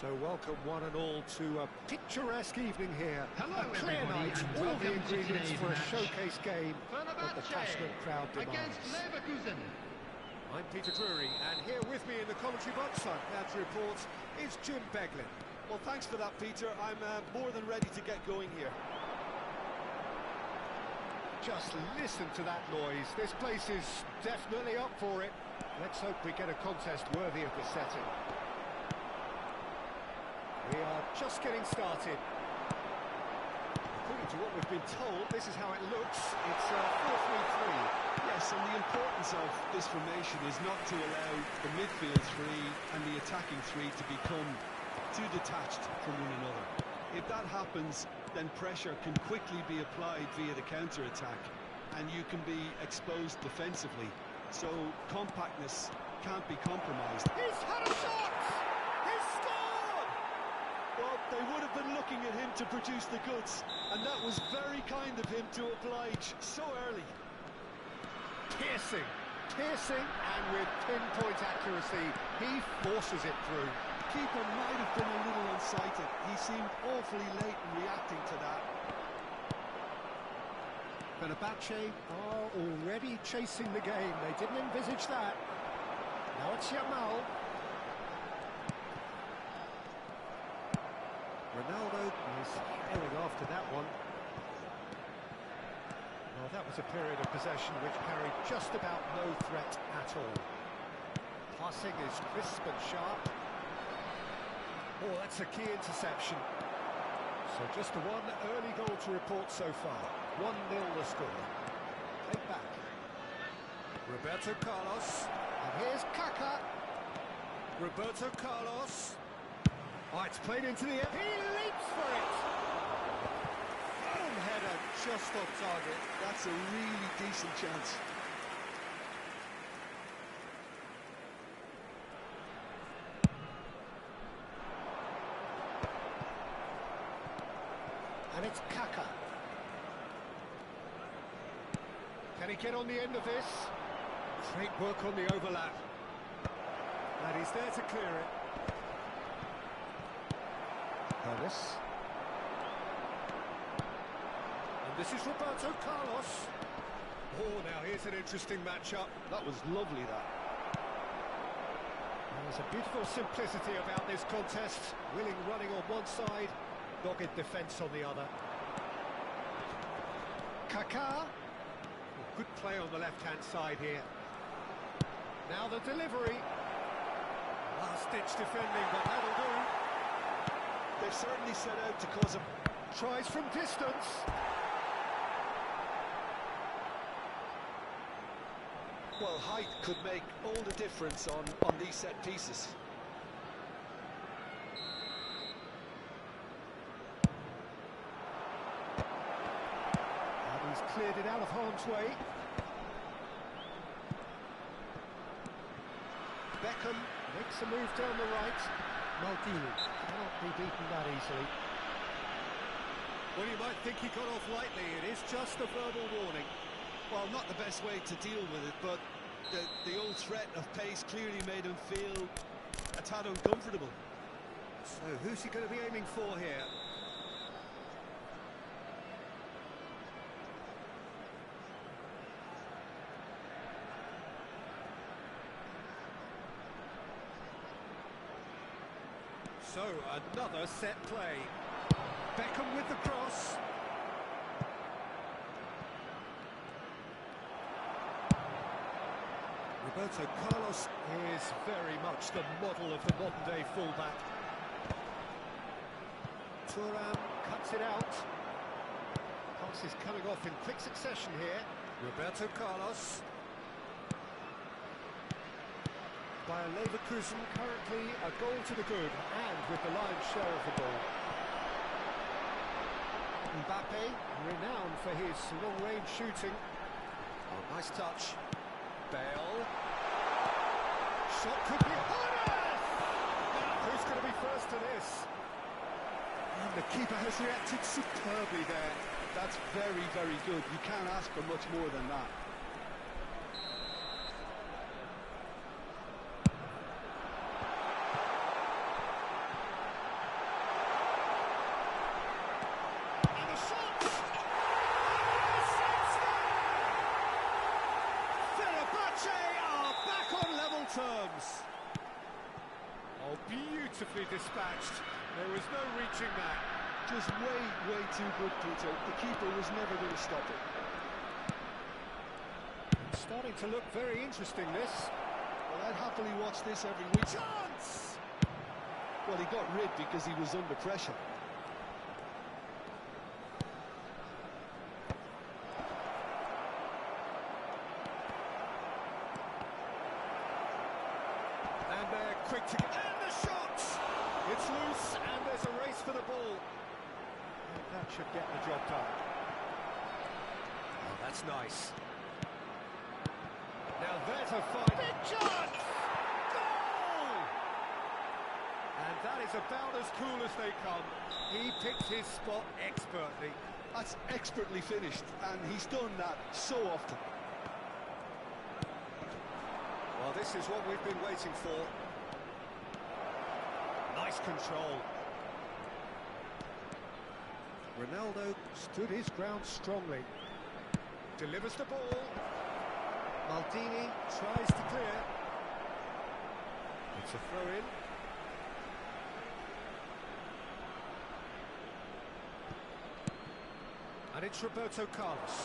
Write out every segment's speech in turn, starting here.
So welcome one and all to a picturesque evening here. Hello, a clear night, and all the welcome to ingredients today's for a match. showcase game that the passionate crowd demands. Against Leverkusen. I'm Peter Drury, and here with me in the commentary box, I'm glad to report, is Jim Beglin. Well, thanks for that, Peter. I'm more than ready to get going here. Just listen to that noise. This place is definitely up for it. Let's hope we get a contest worthy of the setting. We are just getting started. According to what we've been told, this is how it looks. It's a 4-3-3. Yes, and the importance of this formation is not to allow the midfield three and the attacking three to become too detached from one another. If that happens, then pressure can quickly be applied via the counter-attack, and you can be exposed defensively. So compactness can't be compromised. He's had a shot! He's scored! Well, they would have been looking at him to produce the goods, and that was very kind of him to oblige so early. Piercing, and with pinpoint accuracy, he forces it through. Keeper might have been a little unsighted. He seemed awfully late in reacting to that. Fenerbahce are already chasing the game. They didn't envisage that. Now it's Yamal. Ronaldo is trailing after that one. Well, that was a period of possession which carried just about no threat at all. Passing is crisp and sharp. Oh, that's a key interception. So just the one early goal to report so far. 1-0 the score. Take back. Roberto Carlos. And here's Kaká. Roberto Carlos. Oh, it's played into the air. He leaps for it. Boom header, just on target. That's a really decent chance. And it's Kaká. Can he get on the end of this? Great work on the overlap. And he's there to clear it. Hermes. And this is Roberto Carlos. Oh, now here's an interesting matchup. That was lovely, that. There's a beautiful simplicity about this contest. Willing running on one side, dogged defence on the other. Kaká. Good play on the left-hand side here. Now the delivery. Last-ditch defending, but that'll do. They've certainly set out to cause a... Tries from distance. Well, height could make all the difference on these set pieces. And he's cleared it out of harm's way. Beckham makes a move down the right. Maldini cannot be beaten that easily. Well, you might think he got off lightly. It is just a verbal warning. Well, not the best way to deal with it, but the old threat of pace clearly made him feel a tad uncomfortable. So who's he going to be aiming for here? So, another set play. Beckham with the cross. Roberto Carlos is very much the model of the modern-day fullback. Thuram cuts it out. Pass is coming off in quick succession here. Roberto Carlos. By Leverkusen, currently a goal to the good, and with the lion's share of the ball. Mbappe, renowned for his long-range shooting. Oh, nice touch. Bale. Shot could be honest! Now, who's going to be first to this? And the keeper has reacted superbly there. That's very, very good. You can't ask for much more than that. beautifully dispatched. There was no reaching that. Just way too good, Peter. The keeper was never going to stop it. Starting to look very interesting, this. Well, I'd happily watch this every week. Chance! Well, he got rid because he was under pressure. And they're quick to get... And the shot! It's loose, and there's a race for the ball. And that should get the job done. Oh, that's nice. Now there's a fight. Big chance! Goal! And that is about as cool as they come. He picked his spot expertly. That's expertly finished, and he's done that so often. Well, this is what we've been waiting for. Nice control. Ronaldo stood his ground strongly. Delivers the ball. Maldini tries to clear. It's a throw-in. And it's Roberto Carlos.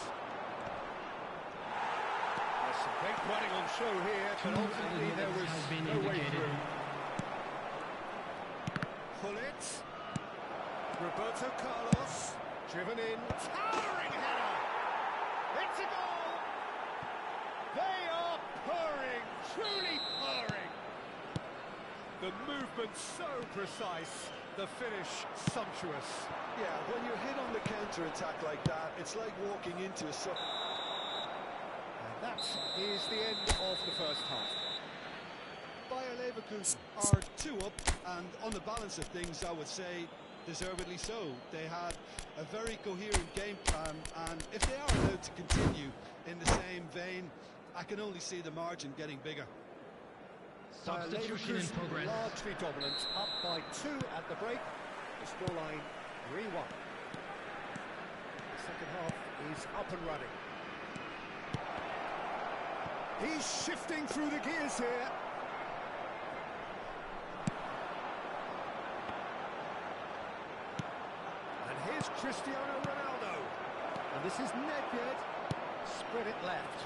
There's some great running on show here, but ultimately there was no way through. Pull it. Roberto Carlos, driven in. Towering header! It's a goal! They are purring, truly purring. The movement so precise, the finish sumptuous. Yeah, when you're hit on the counter-attack like that, it's like walking into a... And that is the end of the first half. Bayer Leverkusen are 2 up, and on the balance of things, I would say, deservedly so. They had a very coherent game plan, and if they are allowed to continue in the same vein, I can only see the margin getting bigger. Substitution in progress. Largely dominant, up by 2 at the break. The scoreline 3-1. The second half is up and running. He's shifting through the gears here. And here's Cristiano Ronaldo. And this is Nedved. Spread it left.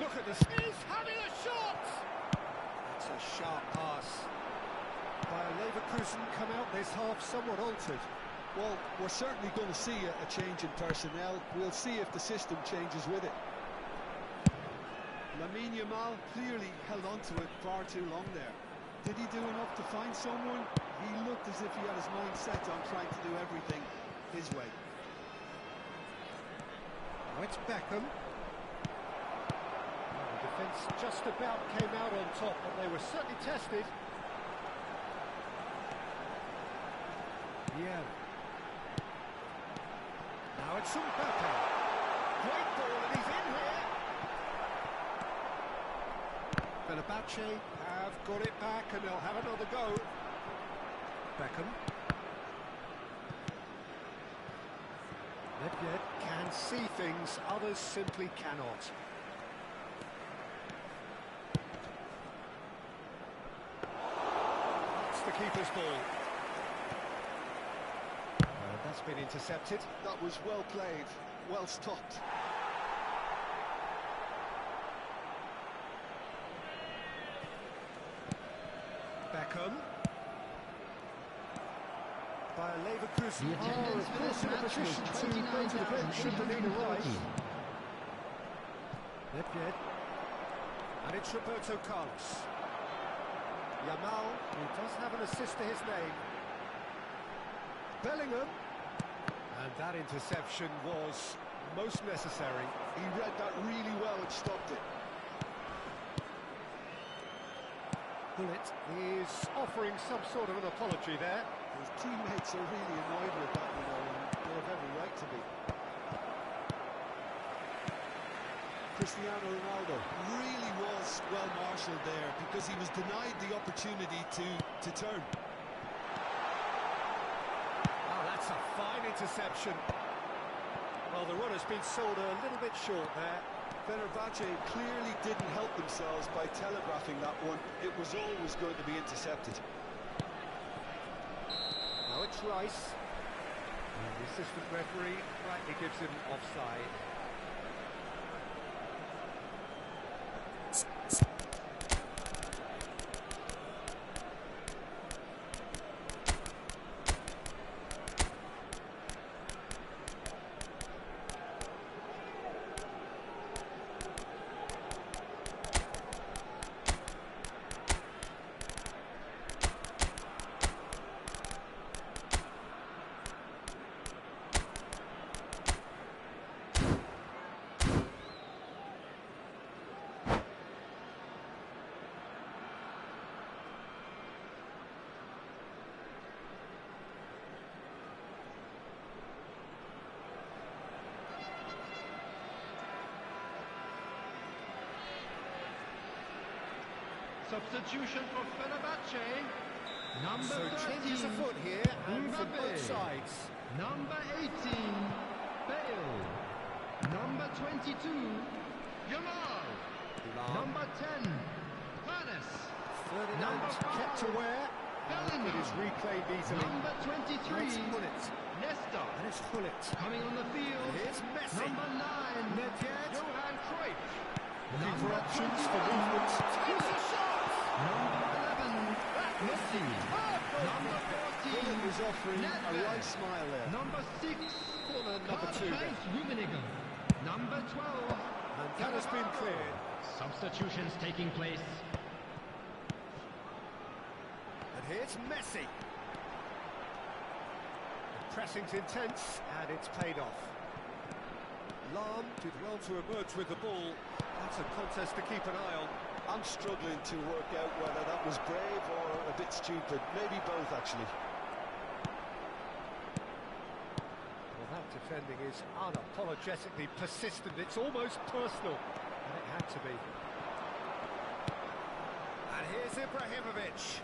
Look at this. He's having a shot! That's a sharp pass. Bayer Leverkusen come out this half somewhat altered. Well, we're certainly going to see a change in personnel. We'll see if the system changes with it. Lamine Yamal clearly held on to it far too long there. Did he do enough to find someone? He looked as if he had his mind set on trying to do everything his way. Now it's Beckham. The defence just about came out on top, but they were certainly tested. Yeah. Now it's Mbappe. Great ball, and he's in here. Fenerbahce have got it back, and they'll have another go. Beckham. Nedved can see things others simply cannot. It's the keeper's ball. That's been intercepted. That was well played, well stopped. Beckham. Bayer Leverkusen are, of course, in a position to go to the bench should the need arise. Nedved. And it's Roberto Carlos. Yamal, who does have an assist to his name. Bellingham. And that interception was most necessary. He read that really well and stopped it. Bullet is offering some sort of an apology there. His teammates are really annoyed with that, you know, and they have every right to be. Cristiano Ronaldo really was well marshalled there because he was denied the opportunity to turn. Oh, that's a fine interception. Well, the run has been sold a little bit short there. Fenerbahce clearly didn't help themselves by telegraphing that one. It was always going to be intercepted. Rich Rice. And the assistant referee rightly gives him offside. Substitution for Fenerbahce. Number So 13, changes afoot here, and from both sides. Number 18, Bale. Number 22, Jamal. Number 10, Panes. Ferdinand Number 5, kept aware, Bellingham. but is reclaimed easily. Number 23, It's Gullit, Nesta. and it's Gullit. Coming on the field, Here's Messi. number 9, Nedved. Johan Cruyff. Looking for Number options for 21, movement. Here's a shot! Number 11, Messi. Number Gullit 14, was offering a Nedved. right smile there. Number 6, Corner number 2 there. Karl-Heinz Rummenigge. Number 12, And that has been cleared. substitutions taking place. And here's Messi. The pressing's intense, and it's paid off. Lahm did well to emerge with the ball. That's a contest to keep an eye on. I'm struggling to work out whether that was brave or a bit stupid. Maybe both, actually. Well, that defending is unapologetically persistent. It's almost personal, and it had to be. And here's Ibrahimovic.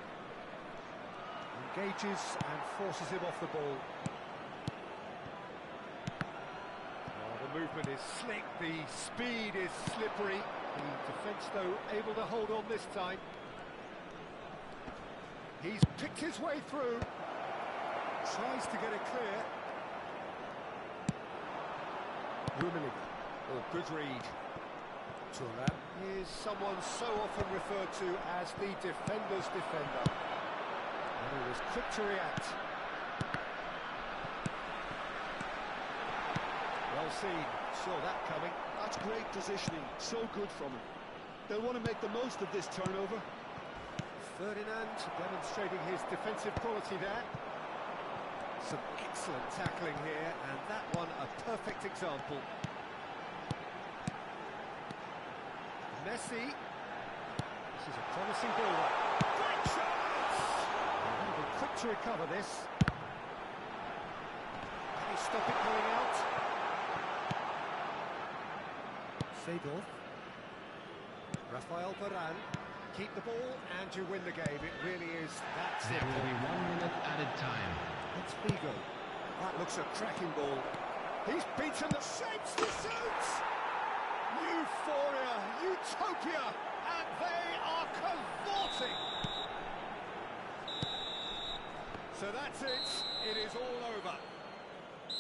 Engages and forces him off the ball. The movement is slick, the speed is slippery. The defence, though, able to hold on this time. He's picked his way through. Tries to get it clear. Rummenigge. Oh, good read. Thuram is someone so often referred to as the defender's defender. And he was quick to react. Well seen, saw that coming. That's great positioning. So good from him. They'll want to make the most of this turnover. Ferdinand demonstrating his defensive quality there. Some excellent tackling here, and that one a perfect example. Messi. This is a promising ball. Great chance! They'll be quick to recover this. Can he stop it going out? Seedorf. Rafael Varane. Keep the ball and you win the game. It really is that There simple. will be 1 minute added time. It's Figo. That looks a cracking ball. He's beaten the shapes to suit! Euphoria, utopia, and they are cavorting! So that's it. It is all over.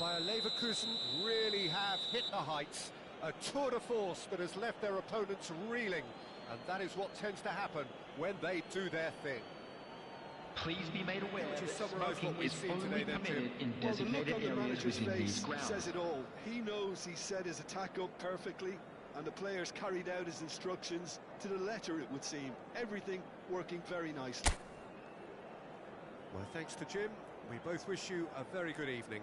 Bayer Leverkusen really have hit the heights. A tour de force that has left their opponents reeling. And that is what tends to happen when they do their thing. Please be made aware Would you that summarise smoking what we've is seen only today then, permitted Jim? in Well, the look designated on the areas manager's within face these grounds. says it all. He knows he set his attack up perfectly, and the players carried out his instructions to the letter, it would seem. Everything working very nicely. Well, thanks to Jim. We both wish you a very good evening.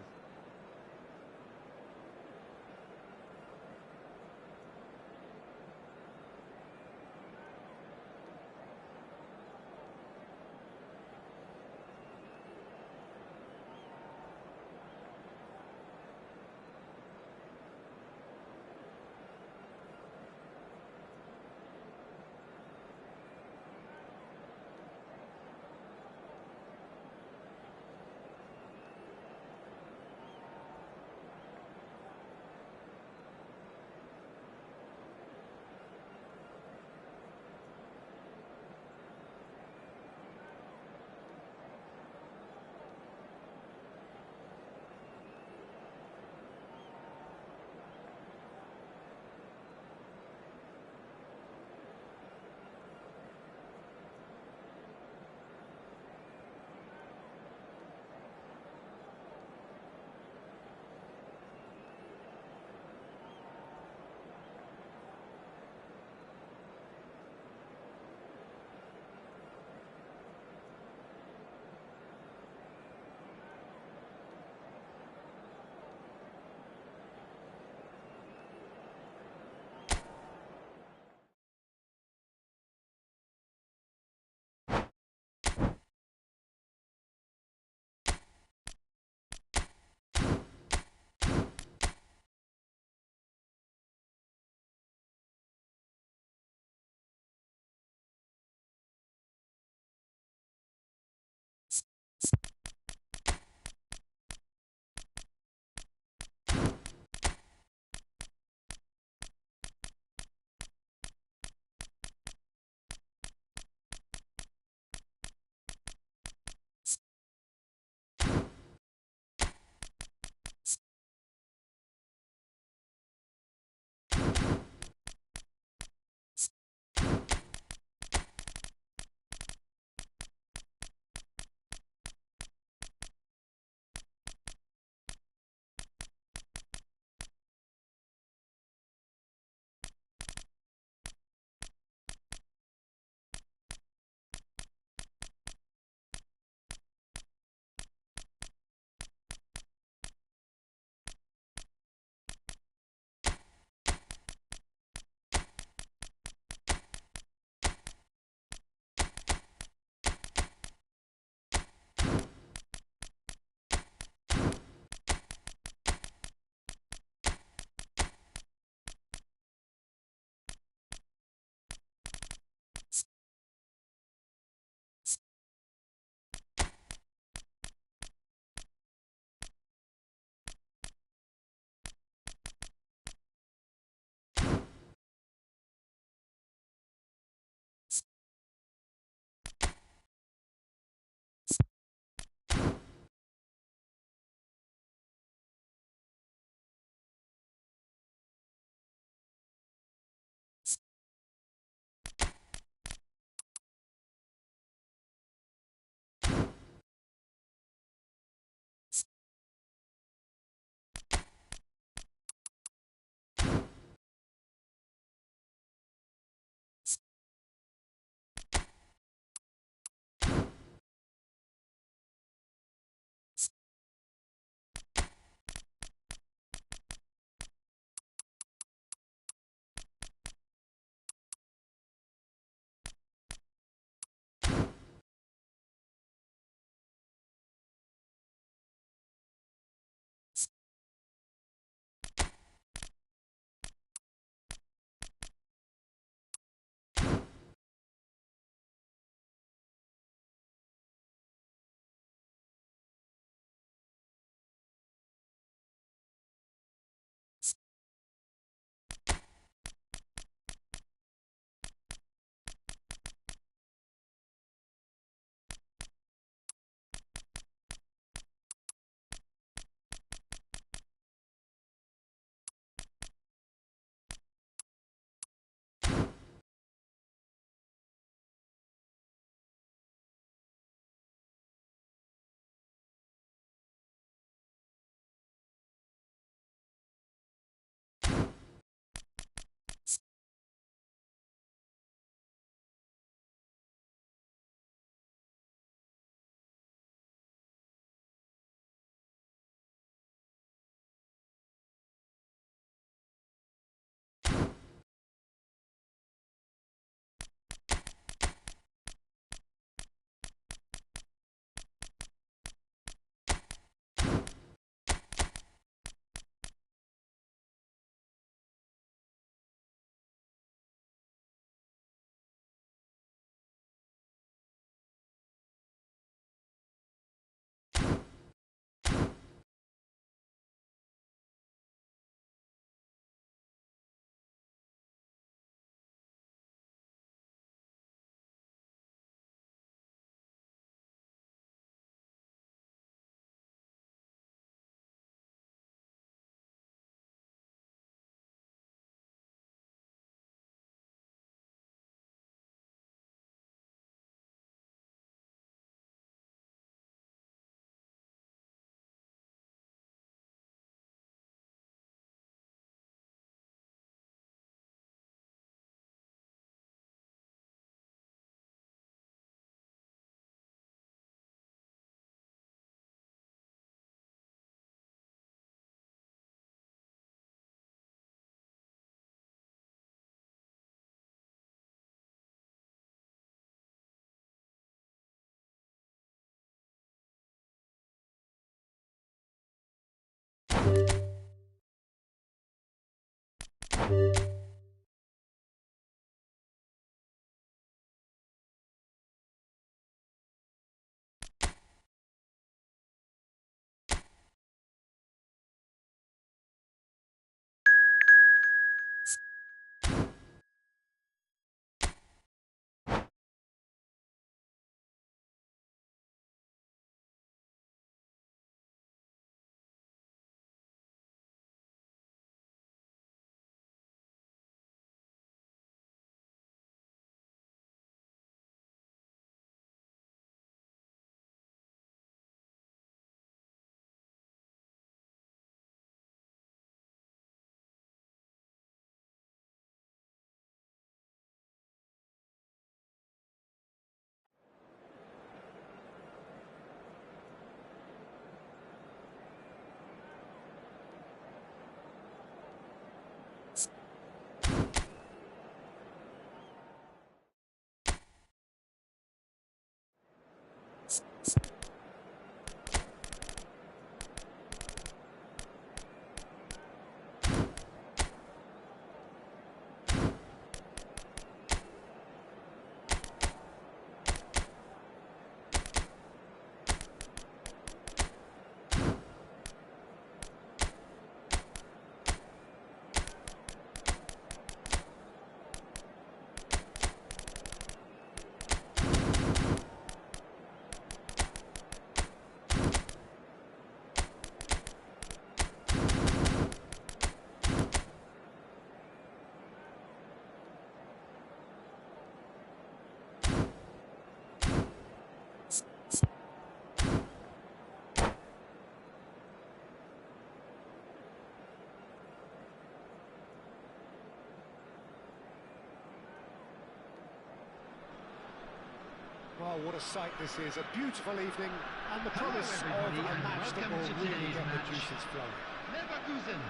Well, what a sight this is. A beautiful evening and the promise of everybody, a and match that welcome will to really today's get the match. juices flowing. Leverkusen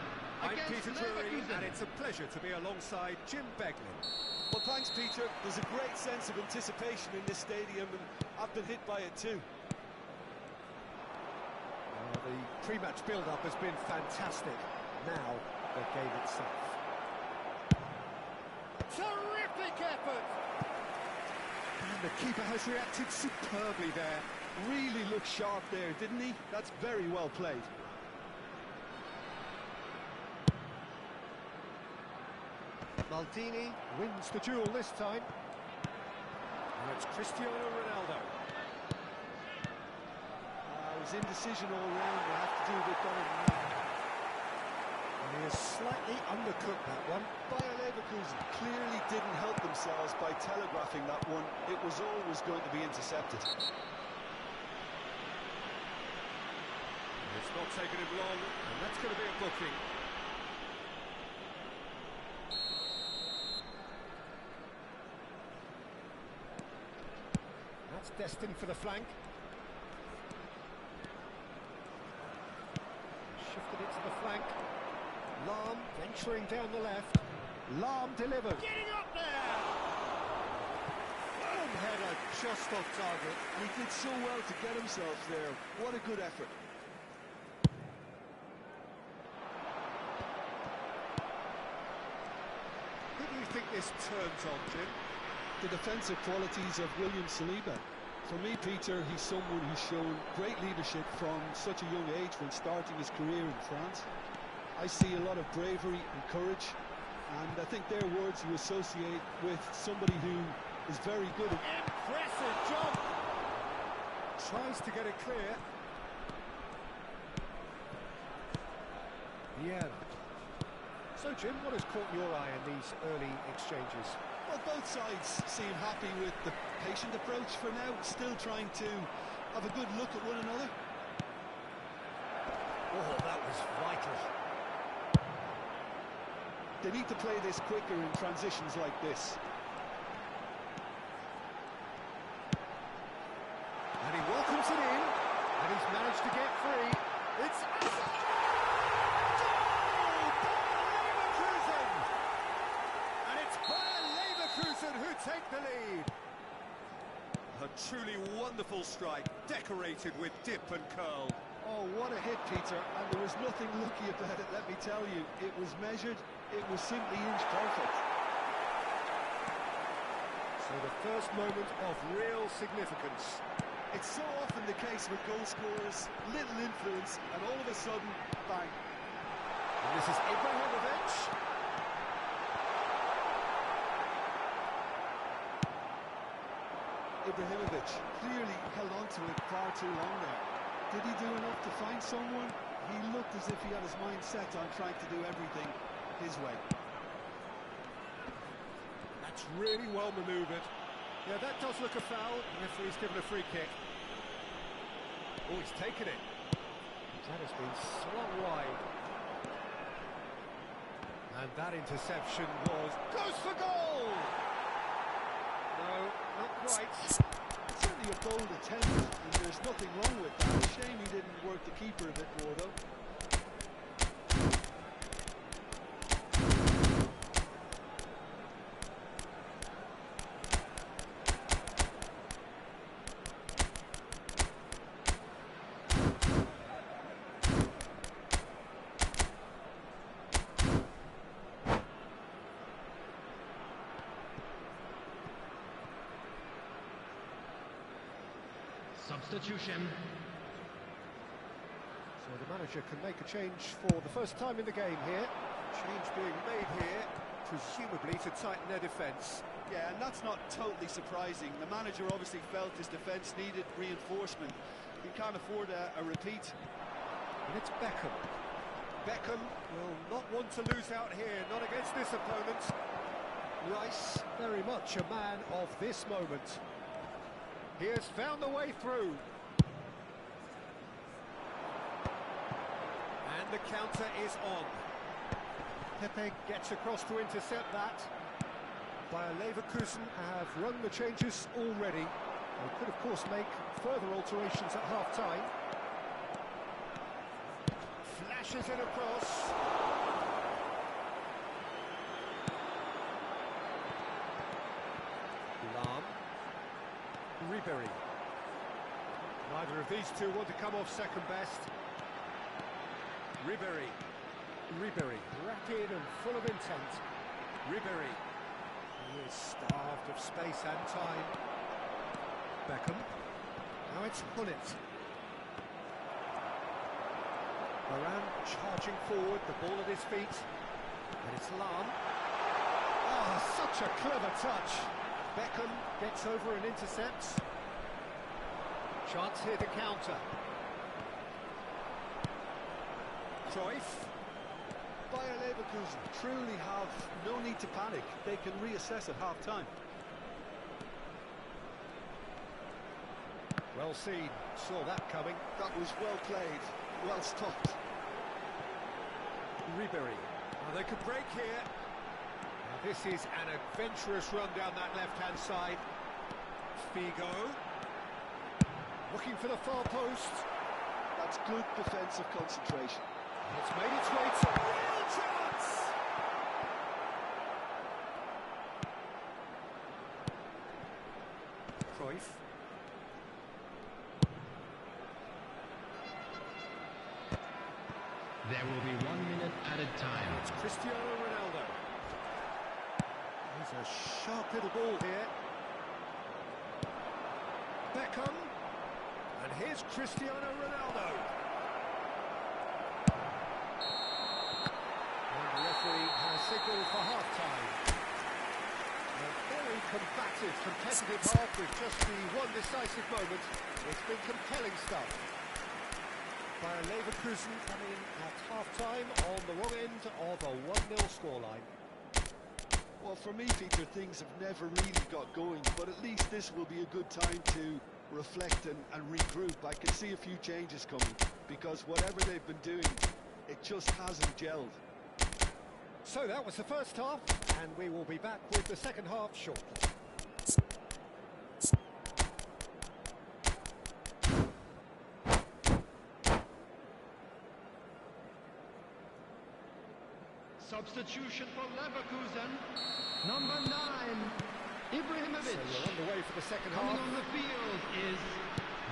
I'm against Peter Drury, Leverkusen. and it's a pleasure to be alongside Jim Beglin. Well, thanks, Peter. There's a great sense of anticipation in this stadium, and I've been hit by it too. The pre-match build-up has been fantastic. Now, the game itself. Terrific effort! And the keeper has reacted superbly there. Really looked sharp there, didn't he? That's very well played. Maldini wins the duel this time. And it's Cristiano Ronaldo. It was indecision all round. They have to do a bit better than that. And he has slightly undercooked that one. Bayer Leverkusen clearly didn't help themselves by telegraphing that one. It was always going to be intercepted. It's not taken him long, and that's going to be a booking. That's destined for the flank. Shifted it to the flank. Lahm venturing down the left. Lahm delivers. Getting up there! Boom header just off target. He did so well to get himself there. What a good effort. Who do you think this turns on, Jim? The defensive qualities of William Saliba. For me, Peter, he's someone who's shown great leadership from such a young age when starting his career in France. I see a lot of bravery and courage, and I think they're words you associate with somebody who is very good at... Impressive jump! Tries to get it clear. Yeah. So, Jim, what has caught your eye in these early exchanges? Well, both sides seem happy with the patient approach for now, still trying to have a good look at one another. Oh, that was vital. They need to play this quicker in transitions like this. And he welcomes it in, and he's managed to get free. It's... And it's Bayer Leverkusen who take the lead. A truly wonderful strike, decorated with dip and curl. Oh, what a hit, Peter, and there was nothing lucky about it, let me tell you. It was measured, it was simply inch perfect. So the first moment of real significance. It's so often the case with goal scorers, little influence, and all of a sudden, bang. And this is Ibrahimovic. Ibrahimovic clearly held on to it far too long there. Did he do enough to find someone? He looked as if he had his mind set on trying to do everything his way. That's really well manoeuvred. Yeah, that does look a foul. The referee's given a free kick. Oh, he's taken it. That has been slung wide. And that interception goes for goal! No, not quite. It's certainly a bold attempt, and there's nothing wrong with that. Shame he didn't work the keeper a bit more, though. Substitution. So the manager can make a change for the first time in the game here. Change being made here, presumably to tighten their defence. Yeah, and that's not totally surprising. The manager obviously felt his defence needed reinforcement. He can't afford a repeat. And it's Beckham. Beckham will not want to lose out here, not against this opponent. Rice, very much a man of this moment. He has found the way through. And the counter is on. Pepe gets across to intercept that. Bayer Leverkusen have run the changes already. They could, of course, make further alterations at half-time. Flashes it across. Lam. Ribery. Neither of these two want to come off second best. Ribery. Rapid and full of intent. Ribery. He is starved of space and time. Beckham. Now it's Hullet. Moran charging forward, the ball at his feet. And it's Lam. Oh, such a clever touch. Beckham gets over and intercepts. Chance here to counter. Cruyff. Bayer Leverkusen truly have no need to panic. They can reassess at half-time. Well seen, saw that coming. That was well played, well stopped. Ribery. Now they could break here. Now this is an adventurous run down that left-hand side. Figo. Looking for the far post. That's good defensive concentration. It's made its way to real chance! Cruyff. There will be 1 minute added time. It's Cristiano Ronaldo. There's a sharp little ball here. Beckham. And here's Cristiano Ronaldo. And the referee has signalled for half-time. A very combative, competitive half with just the one decisive moment. It's been compelling stuff. Bayer Leverkusen coming at half-time on the wrong end of a 1-0 scoreline. Well, for me, Peter, things have never really got going, but at least this will be a good time to reflect and regroup. I can see a few changes coming, because whatever they've been doing, it just hasn't gelled. So that was the first half, and we will be back with the second half shortly. Substitution for Leverkusen. Number 9, Ibrahimovic. So we're underway for the second Coming half. on the field is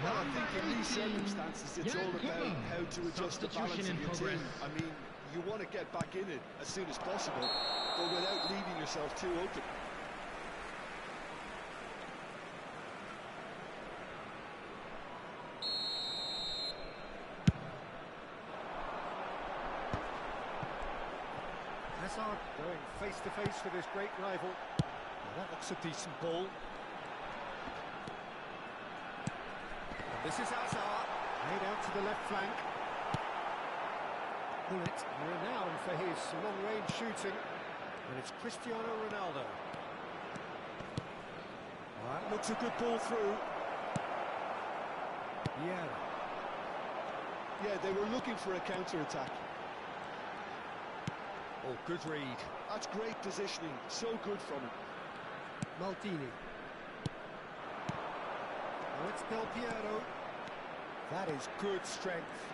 Well, I think in these circumstances, it's all about how to adjust the balance of your team. I mean, you want to get back in it as soon as possible, but without leaving yourself too open. Hazard going face-to-face with his great rival. Well, that looks a decent ball. And this is Hazard, laid out to the left flank. Bullet, renowned for his long-range shooting, and it's Cristiano Ronaldo. Well, that looks a good ball through. Yeah, they were looking for a counter-attack. Oh, good read. That's great positioning, so good from him. Maldini. Oh, it's Del Piero. That is good strength.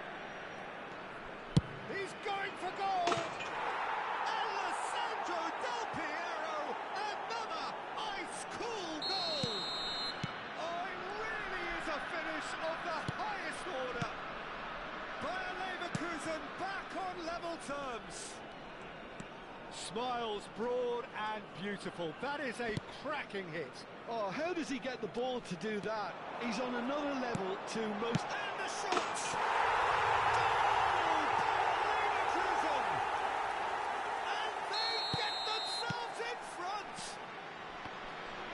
He's going for goal! Alessandro Del Piero! Another ice-cool goal! Oh, it really is a finish of the highest order. Bayer Leverkusen back on level terms. Smiles broad and beautiful. That is a cracking hit. Oh, how does he get the ball to do that? He's on another level to most... And the shots! Goal! Bayer Leverkusen! And they get themselves in front!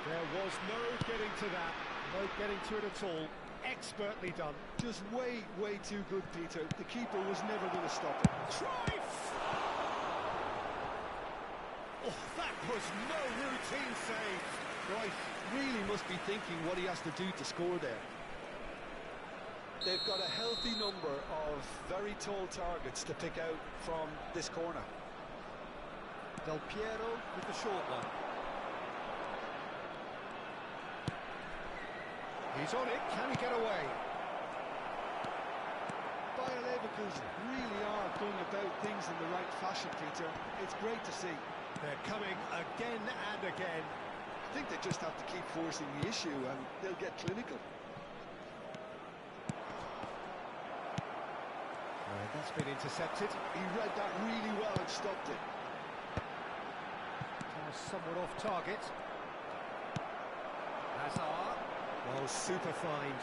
There was no getting to that. No getting to it at all. Expertly done. Just way too good, Peter. The keeper was never going to stop it. Cruyff! Oh, that was no routine save. Cruyff really must be thinking what he has to do to score there. They've got a healthy number of very tall targets to pick out from this corner. Del Piero with the short one. He's on it, can he get away? Bayer Leverkusen really are going about things in the right fashion, Peter. It's great to see. They're coming again and again. I think they just have to keep forcing the issue and they'll get clinical. That's been intercepted. He read that really well and stopped it. Somewhat off target. Hazard. Well, super find.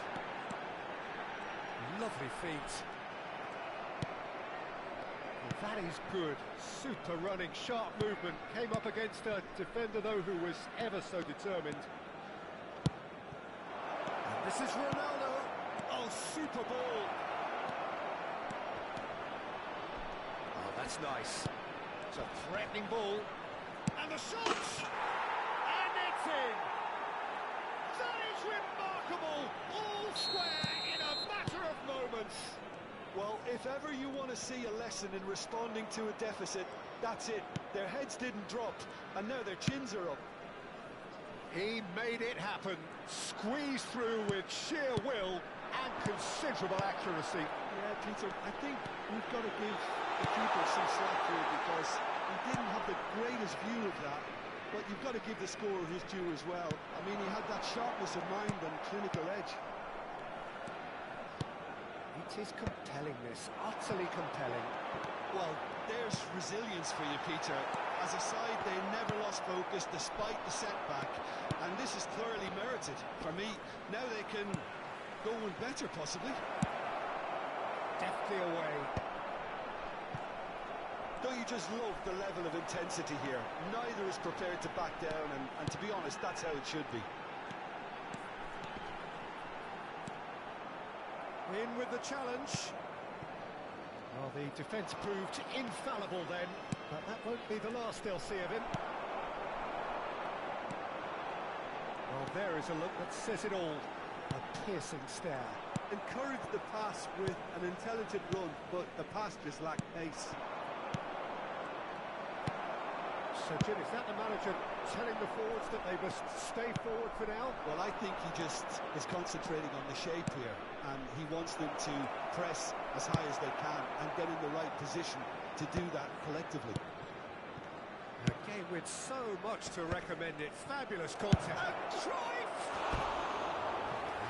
Lovely feet. That is good. Super running, sharp movement. Came up against a defender, though, who was ever so determined. And this is Ronaldo. Oh, super ball. Oh, that's nice. It's a threatening ball. And the shot! And it's in! That is remarkable! All square in a matter of moments. Well, if ever you want to see a lesson in responding to a deficit, that's it. Their heads didn't drop, and now their chins are up. He made it happen. Squeezed through with sheer will and considerable accuracy. Yeah, Peter, I think we've got to give the keeper some slack here because he didn't have the greatest view of that, but you've got to give the scorer his due as well. I mean, he had that sharpness of mind and clinical edge. It is compelling, this, utterly compelling. Well, there's resilience for you, Peter. As a side, they never lost focus despite the setback, and this is thoroughly merited for me. Now they can go one better, possibly. Deftly away. Don't you just love the level of intensity here? Neither is prepared to back down, and to be honest, that's how it should be. In with the challenge. Well, the defence proved infallible then, but that won't be the last they'll see of him. Well, there is a look that says it all. A piercing stare. Encouraged the pass with an intelligent run, but the pass just lacked pace. So, Jim, is that the manager telling the forwards that they must stay forward for now? Well, I think he just is concentrating on the shape here, and he wants them to press as high as they can and get in the right position to do that collectively. A game with so much to recommend it. Fabulous content. And Cruyff!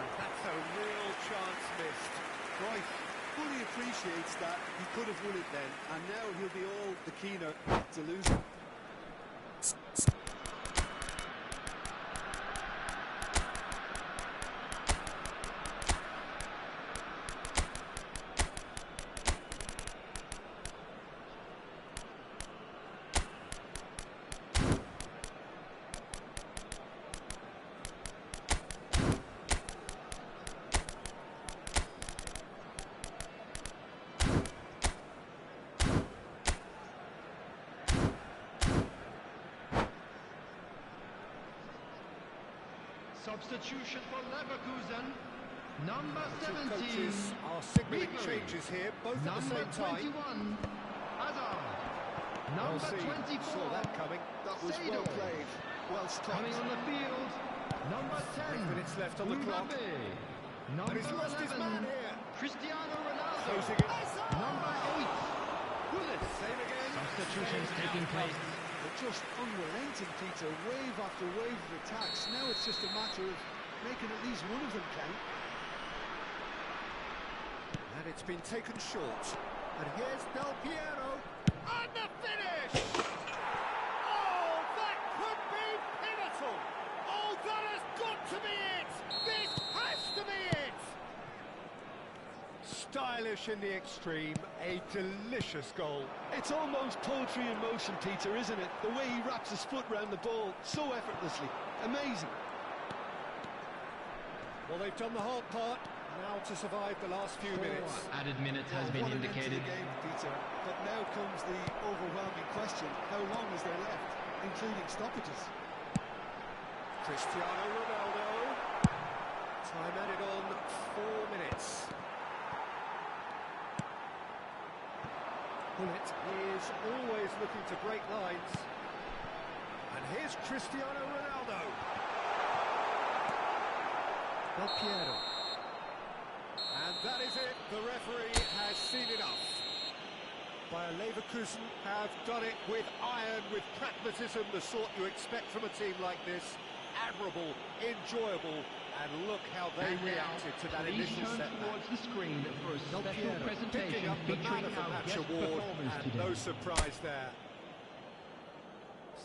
And that's a real chance missed. Right, fully appreciates that he could have won it then, and now he'll be all the keener to lose it. Substitution for Leverkusen. Number The two 17. coaches are signalling Ribery. changes here, both at the Number same time. 21. Hazard. Well Number seen, 24. saw that coming. That was Sado. well played, well Coming stopped. on the field. Number 10. 8 minutes left on the clock. Mbappe. And Number he's lost his 11. man here. Cristiano Ronaldo. Closing it. Number 8. Gullit. Save again. Substitutions taking place. They're just unrelenting, Peter. Wave after wave of attacks. Now it's just a matter of making at least one of them count. And it's been taken short. And here's Del Piero. And the finish! Oh, that could be pivotal! Oh, that has got to be it! This has to be it! Stylish in the extreme, a delicious goal. It's almost poetry in motion, Peter, isn't it? The way he wraps his foot round the ball so effortlessly. Amazing. Well, they've done the hard part. Now to survive the last few minutes. Added minutes has been What an end to indicated. the game, Peter. But now comes the overwhelming question: how long is there left, including stoppages? Cristiano Ronaldo. Time added on 4 minutes. Bullet is always looking to break lines. And here's Cristiano Ronaldo. Del Piero. And that is it. The referee has seen enough. Bayer Leverkusen have done it with iron, with pragmatism, the sort you expect from a team like this. Admirable, enjoyable, and look how they And now, reacted to that please initial turn setback. towards the screen for a Del special Piero picking presentation up the man featuring of the our match guest award, performers and today. no surprise there.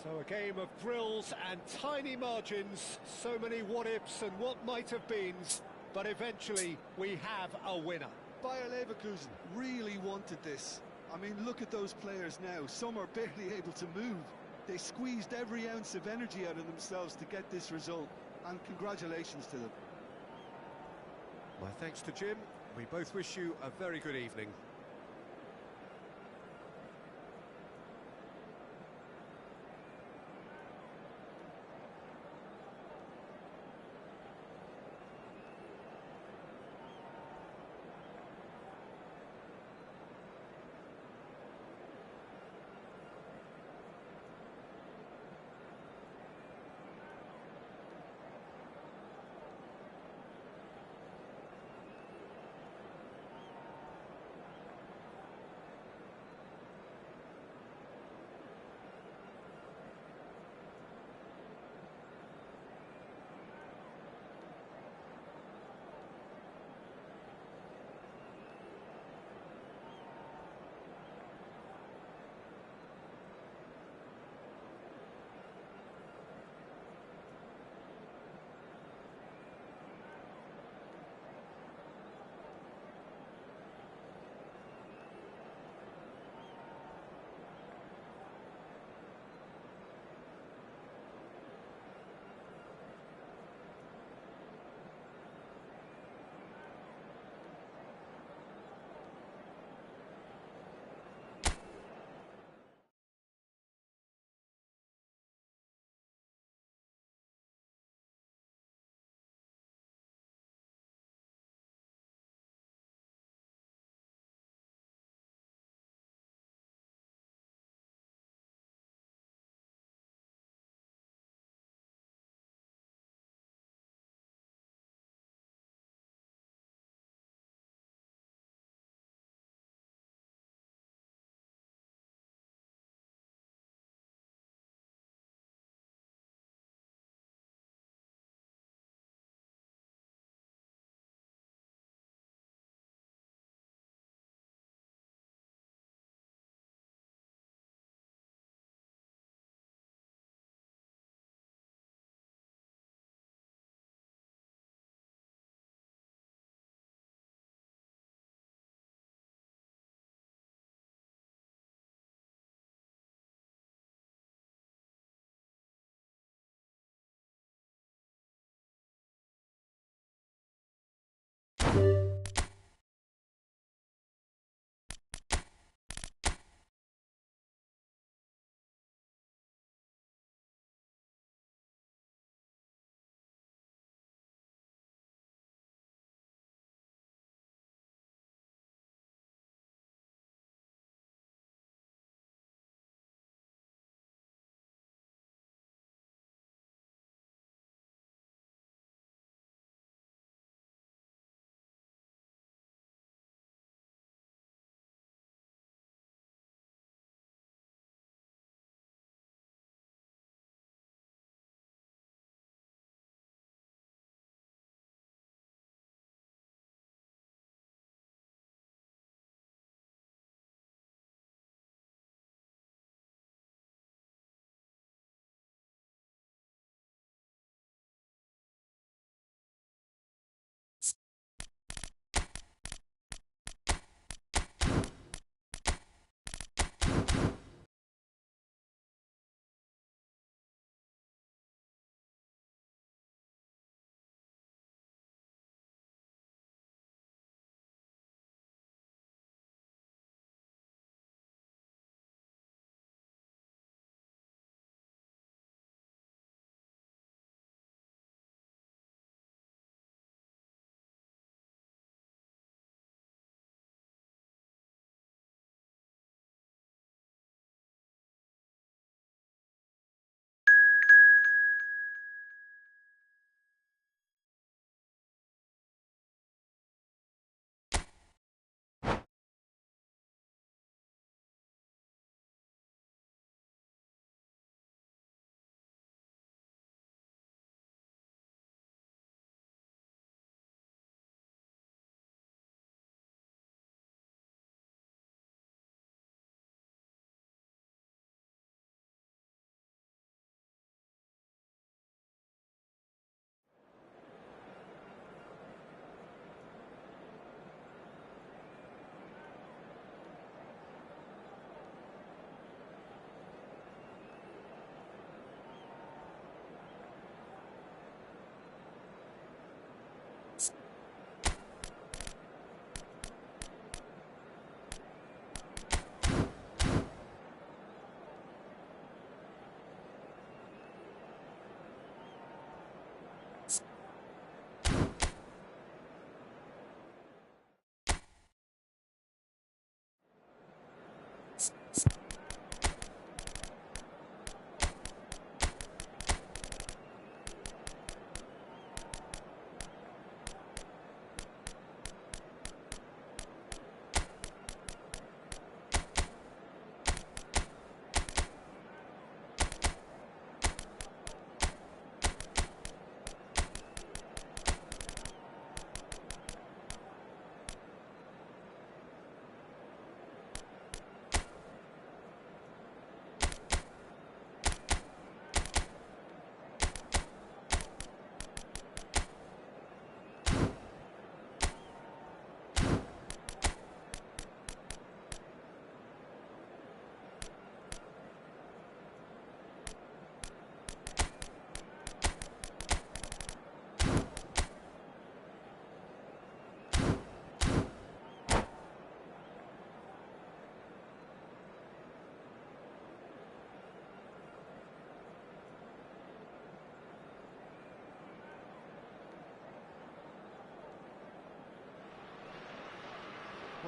So a game of thrills and tiny margins, so many what-ifs and what might have beens, but eventually we have a winner. Bayer Leverkusen really wanted this. I mean, look at those players now. Some are barely able to move. They squeezed every ounce of energy out of themselves to get this result, and congratulations to them. My thanks to Jim. We both wish you a very good evening.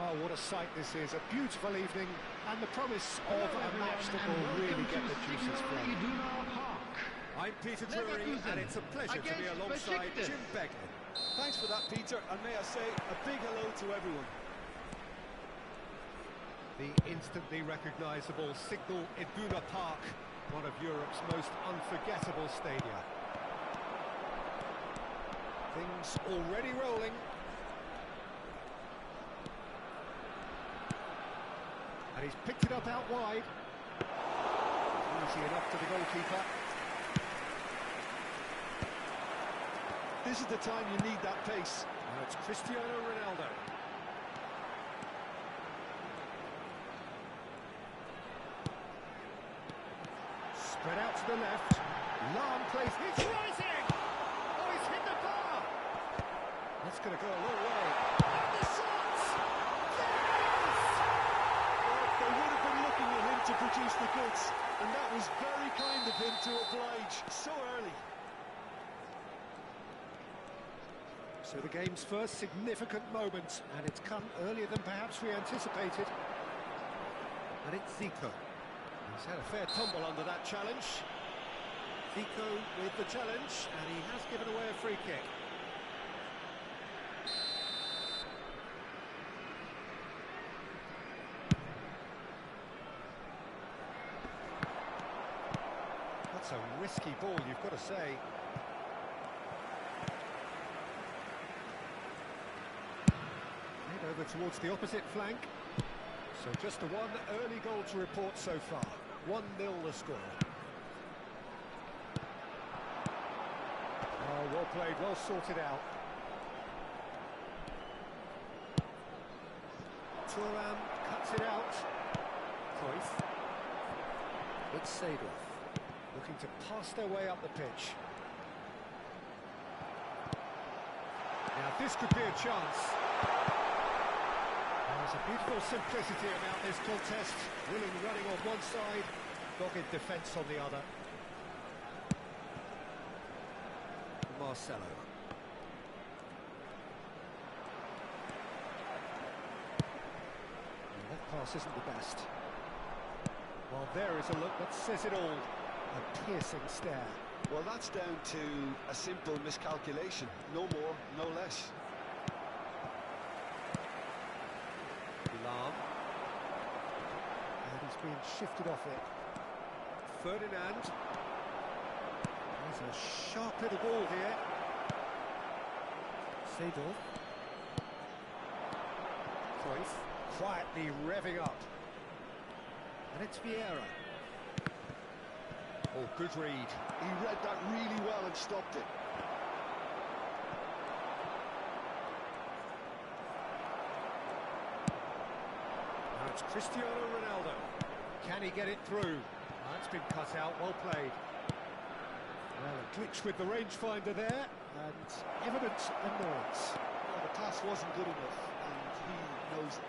Oh, what a sight this is. A beautiful evening and the promise of a match that will really get the juices flowing. I'm Peter Drury, and it's a pleasure to be alongside Jim Beglin. Thanks for that, Peter, and may I say a big hello to everyone. The instantly recognisable Signal Iduna Park, one of Europe's most unforgettable stadia. Things already rolling. And he's picked it up out wide. Easy enough to the goalkeeper. This is the time you need that pace. Now it's Cristiano Ronaldo. Spread out to the left. Lahm plays. It's rising! Oh, he's hit the bar! That's going to go a long way. And the shots! Yes! They would have been looking at him to produce the goods, and that was very kind of him to oblige so early. So the game's first significant moment, and it's come earlier than perhaps we anticipated. And it's Zico. He's had a fair tumble under that challenge. Zico with the challenge, and he has given away a free kick. That's a risky ball, you've got to say. Over towards the opposite flank. So just the one early goal to report so far. 1-0 the score. Oh, well played, well sorted out. Thuram cuts it out. Cruyff. It's Seedorf, looking to pass their way up the pitch. Now this could be a chance. There's a beautiful simplicity about this contest. Willing running on one side, dogged defence on the other. Marcelo. And that pass isn't the best. Well, there is a look that says it all. A piercing stare. Well, that's down to a simple miscalculation. No more, no less. And he's being shifted off it. Ferdinand. There's a sharp little ball here. Seedorf. Cruyff quietly revving up. And it's Vieira. Oh, good read. He read that really well and stopped it. It's Cristiano Ronaldo. Can he get it through? That's been cut out, well played. Well, a glitch with the rangefinder there, and evident annoyance. Well, the pass wasn't good enough, and he knows it.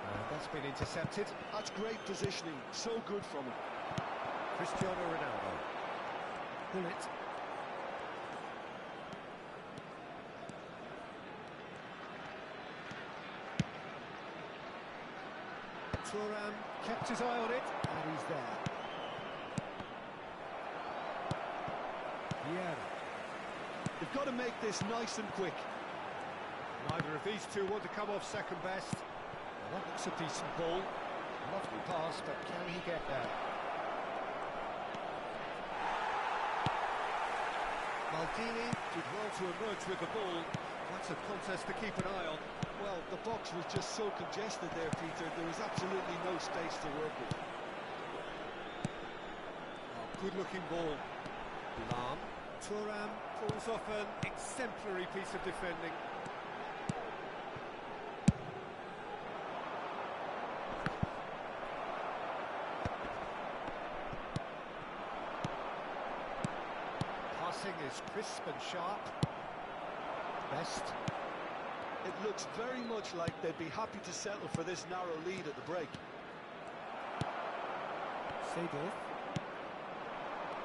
And that's been intercepted. That's great positioning, so good from him. Cristiano Ronaldo. Bullet. Thuram kept his eye on it, and he's there. Vieira. They've got to make this nice and quick. Neither of these two want to come off second best. Well, that looks a decent ball. Lovely pass, but can he get there? Maldini did well to emerge with the ball. That's a contest to keep an eye on. Well, the box was just so congested there, Peter. There was absolutely no space to work with. Oh, good-looking ball. Lahm. Thuram pulls off an exemplary piece of defending. Passing is crisp and sharp. Best. It looks very much like they'd be happy to settle for this narrow lead at the break. Seedorf.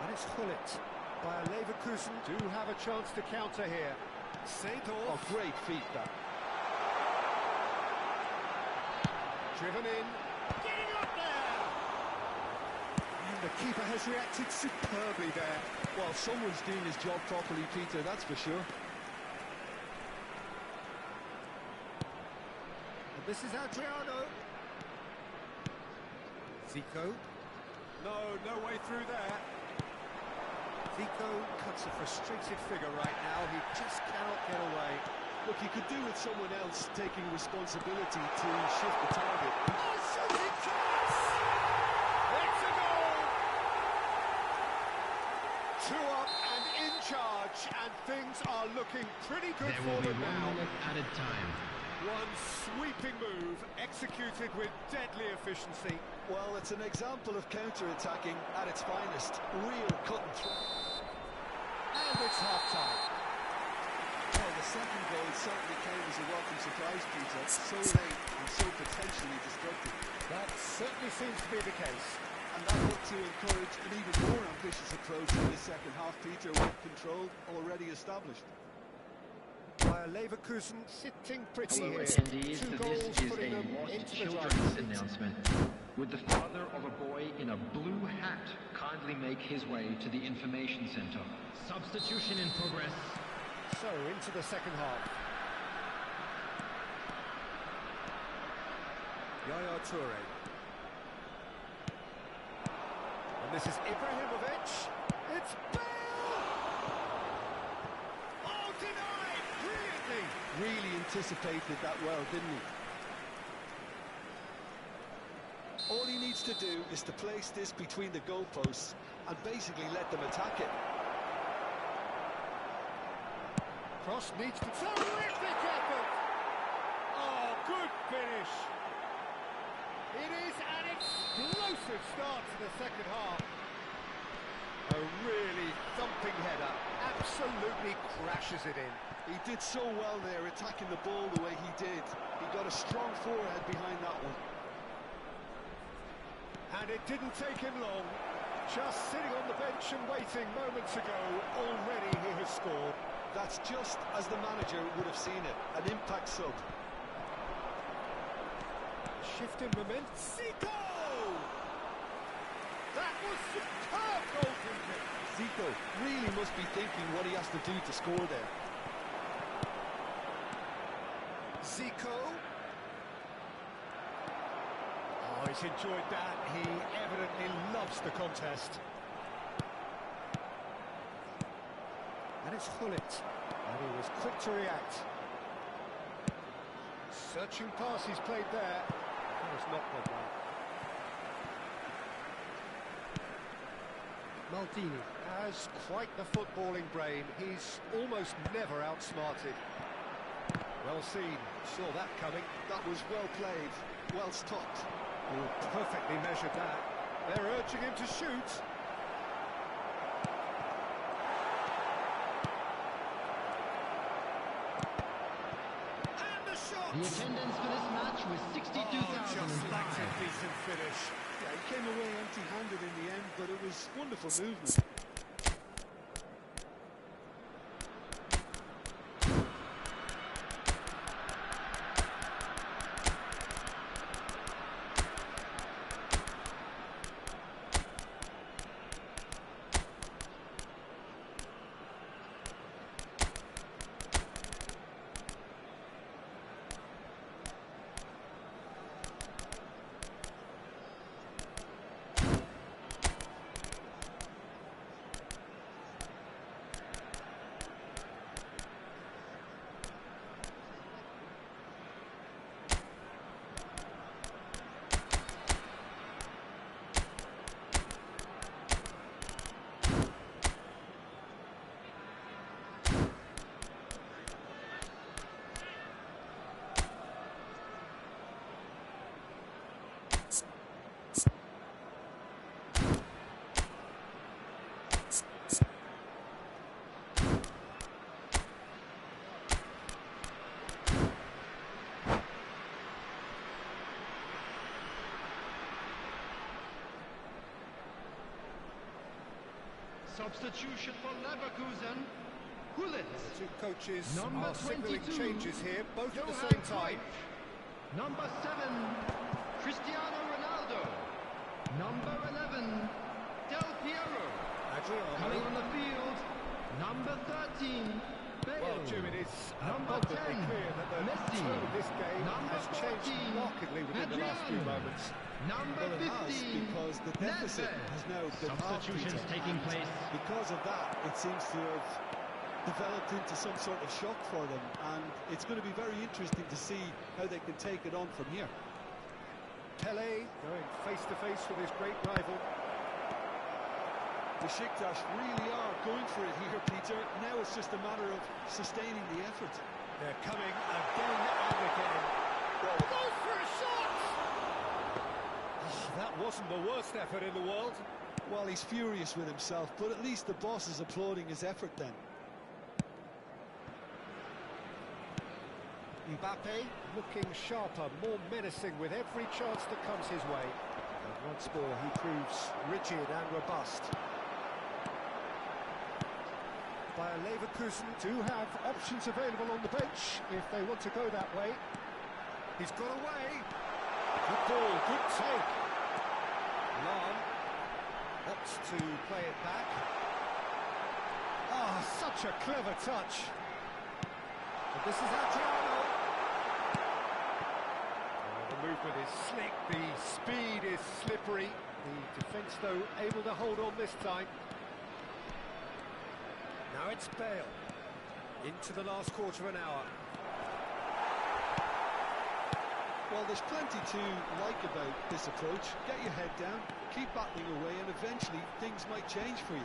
And it's Hullet. Bayer Leverkusen do have a chance to counter here. Seedorf. Oh, great feat, that. Driven in. Getting up there! And the keeper has reacted superbly there. Well, someone's doing his job properly, Peter, that's for sure. And this is Adriano. Zico. No way through there. Zico cuts a frustrated figure right now. He just cannot get away. Look, he could do with someone else taking responsibility to shift the target. Oh, shooting chance! It's a goal! 2 up and in charge, and things are looking pretty good There for will be them 1 now. minute added time. One sweeping move, executed with deadly efficiency. Well, it's an example of counter-attacking at its finest. Real cut and throw. And it's half-time. Well, the second goal certainly came as a welcome surprise, Peter. So late and so potentially destructive. That certainly seems to be the case. And that looked to encourage an even more ambitious approach in the second half, Peter, with control already established. Bayer Leverkusen sitting pretty Hello here. attendees, 2 this goals is putting a them lost into the children's driving seat. announcement. Would the father of a boy in a blue hat kindly make his way to the information center? Substitution in progress. So, into the second half. Yaya Toure. And this is Ibrahimovic. It's Bale! Oh, denied! Brilliantly! Really anticipated that well, didn't he? All he needs to do is to place this between the goalposts and basically let them attack it. Cross needs to... Terrific effort! Oh, good finish! It is an explosive start to the second half. A really thumping header, absolutely crashes it in. He did so well there, attacking the ball the way he did. He got a strong forehead behind that one. And it didn't take him long. Just sitting on the bench and waiting moments ago, already he has scored. That's just as the manager would have seen it, an impact sub. Shift in momentum. Zico! That was superb goalkeeping. Zico really must be thinking what he has to do to score there. Zico. Oh, he's enjoyed that. He evidently loves the contest. And it's Gullit. And he was quick to react. Searching pass he's played there. That was not good one. Maldini has quite the footballing brain. He's almost never outsmarted. Well seen. Saw that coming. That was well played, well stopped. Oh, perfectly measured that. They're urging him to shoot. And the shot! The attendance for this match was 62,005. Just like a decent finish. Yeah, he came away empty-handed in the end, but it was wonderful movement. Substitution for Leverkusen. Gullit. Two coaches Number are signalling 22, changes here, both at the Johan same time. Cruyff. Number 7, Cristiano Ronaldo. Number 11, Del Piero. Coming on the field, number 13, Bale. Well, Jim, it is Number abundantly 10, clear that the Messi. tone of this game Number has changed 14, markedly within the last few Adrian. moments. Number Well, it has, 15, because the deficit Nedved. has now been halved, Substitutions Peter, taking and place. because of that, it seems to have developed into some sort of shock for them, and it's going to be very interesting to see how they can take it on from here. Pele going face-to-face with his great rival. Besiktas really are going for it here, Peter. Now it's just a matter of sustaining the effort. They're coming again and again. Oh, goes for a shot! Oh, that wasn't the worst effort in the world. Well, he's furious with himself, but at least the boss is applauding his effort then. Mbappe looking sharper, more menacing with every chance that comes his way. And once more he proves rigid and robust. Bayer Leverkusen do have options available on the bench if they want to go that way. He's got away. Good ball, good take. Lan opts to play it back. Ah, such a clever touch. But this is Adriano. The movement is slick, the speed is slippery. The defence, though, able to hold on this time. Now it's Bale. Into the last quarter of an hour. Well, there's plenty to like about this approach. Get your head down, keep battling away, and eventually things might change for you.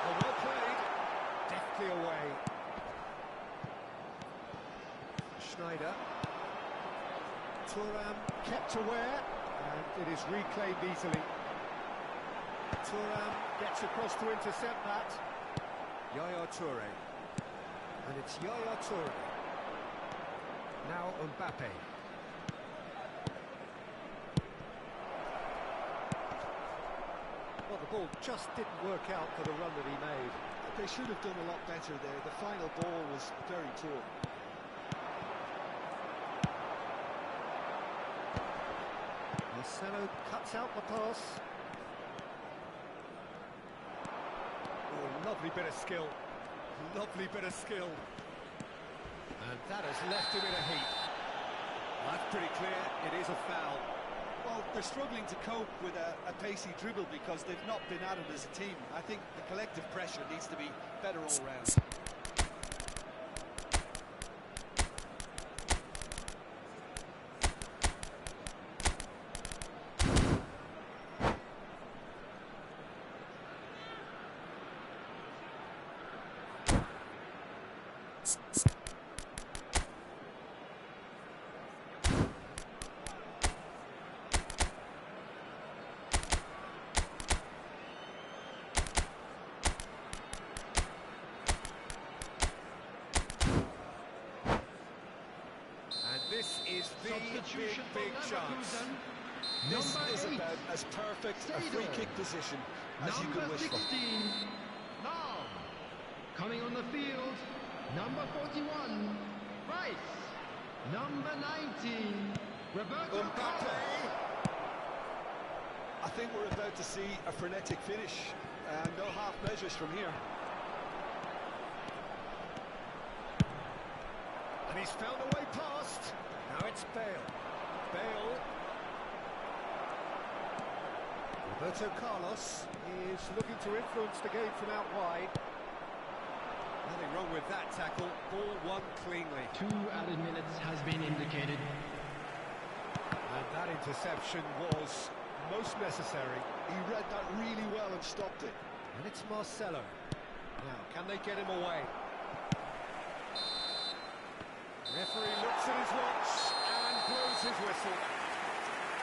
Well played. Deftly away. Schneider. Thuram kept aware, and it is reclaimed easily. Thuram gets across to intercept that. Yaya Toure. And it's Yaya Toure. Now Mbappe. Well, the ball just didn't work out for the run that he made. They should have done a lot better there. The final ball was very poor. Marcelo cuts out the pass. Oh, lovely bit of skill. Lovely bit of skill. And that has left him in a heap. That's pretty clear. It is a foul. Well, they're struggling to cope with a pacey dribble because they've not been at it as a team. I think the collective pressure needs to be better all round. This is the big chance. This Number is 8, about as perfect a free Stado. kick position as you could Number wish 16, for. Long. Coming on the field, number 41, Rice. Number 19, Roberto Carlos. I think we're about to see a frenetic finish. No half measures from here. And he's found a way past. Now it's Bale. Bale. Roberto Carlos is looking to influence the game from out wide. Nothing wrong with that tackle. Ball won cleanly. 2 added minutes has been indicated. And that interception was most necessary. He read that really well and stopped it. And it's Marcelo. Now, can they get him away? Referee looks at his watch and blows his whistle.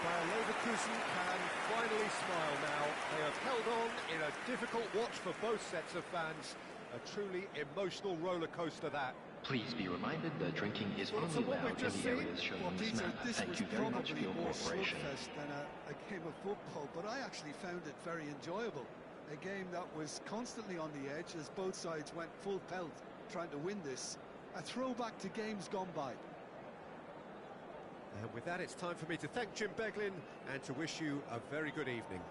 Bayer Leverkusen can finally smile now. They have held on in a difficult watch for both sets of fans. A truly emotional roller coaster that. Please be reminded that drinking is Well, so only what allowed we've in just the seen, areas shown Well, on this Peter, map. this Thank was you very much for probably your more cooperation. slugfest than a game of football, but I actually found it very enjoyable. A game that was constantly on the edge as both sides went full pelt trying to win this. A throwback to games gone by. And with that, it's time for me to thank Jim Beglin and to wish you a very good evening.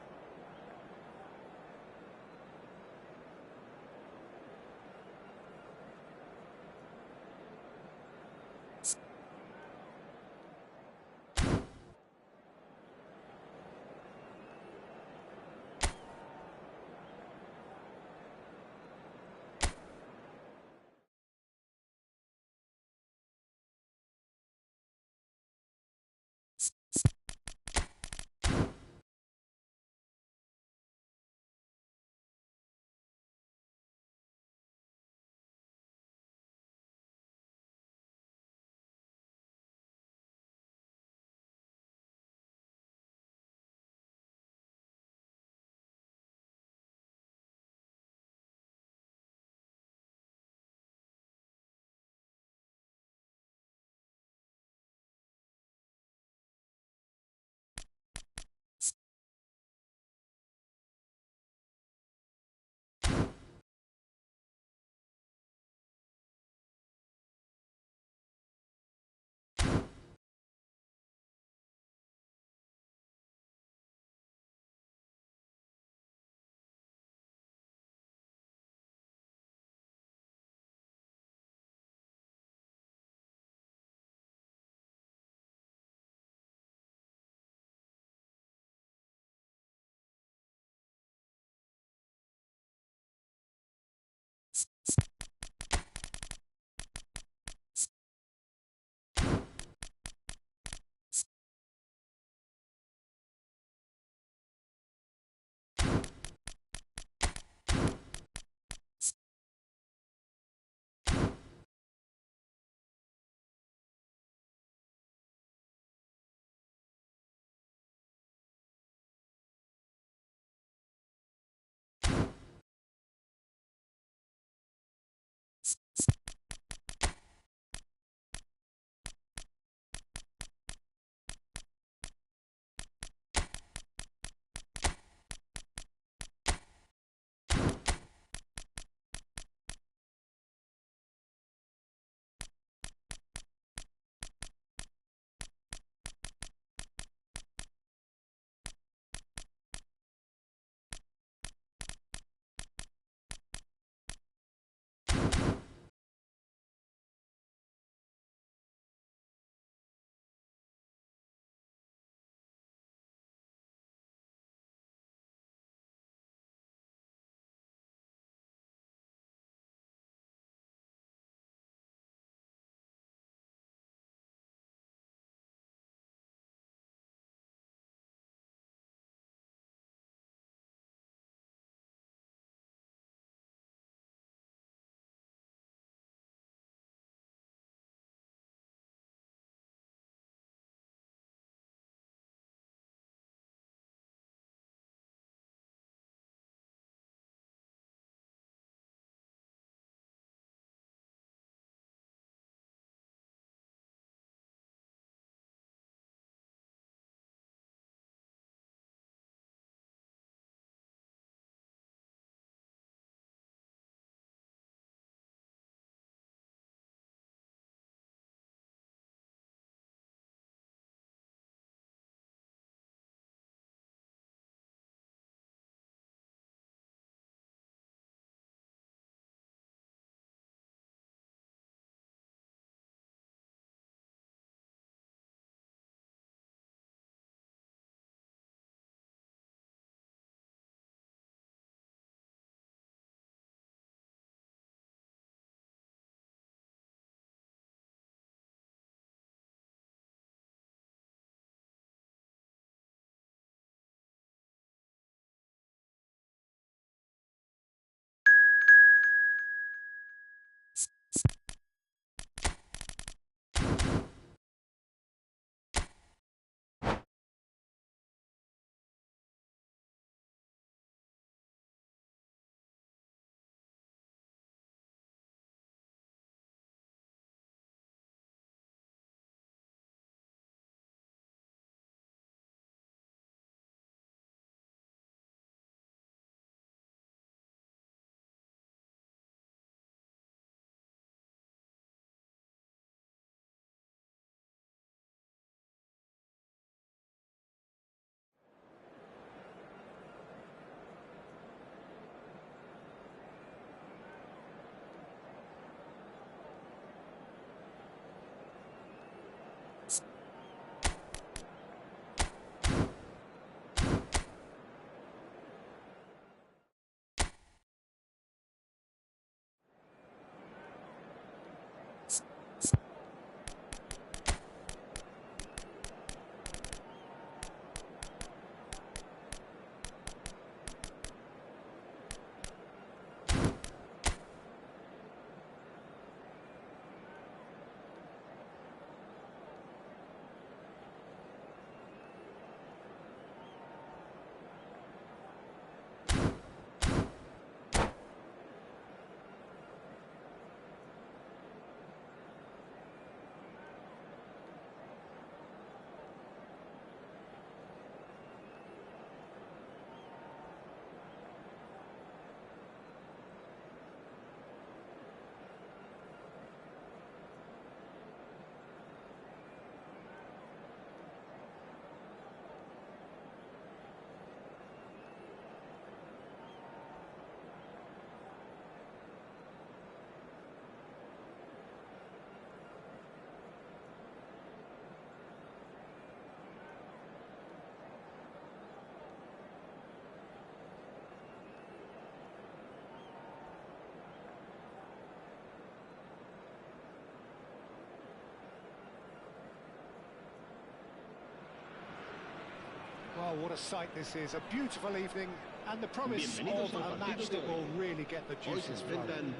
Oh, what a sight this is. A beautiful evening and the promise of a match that will really get the juices flowing.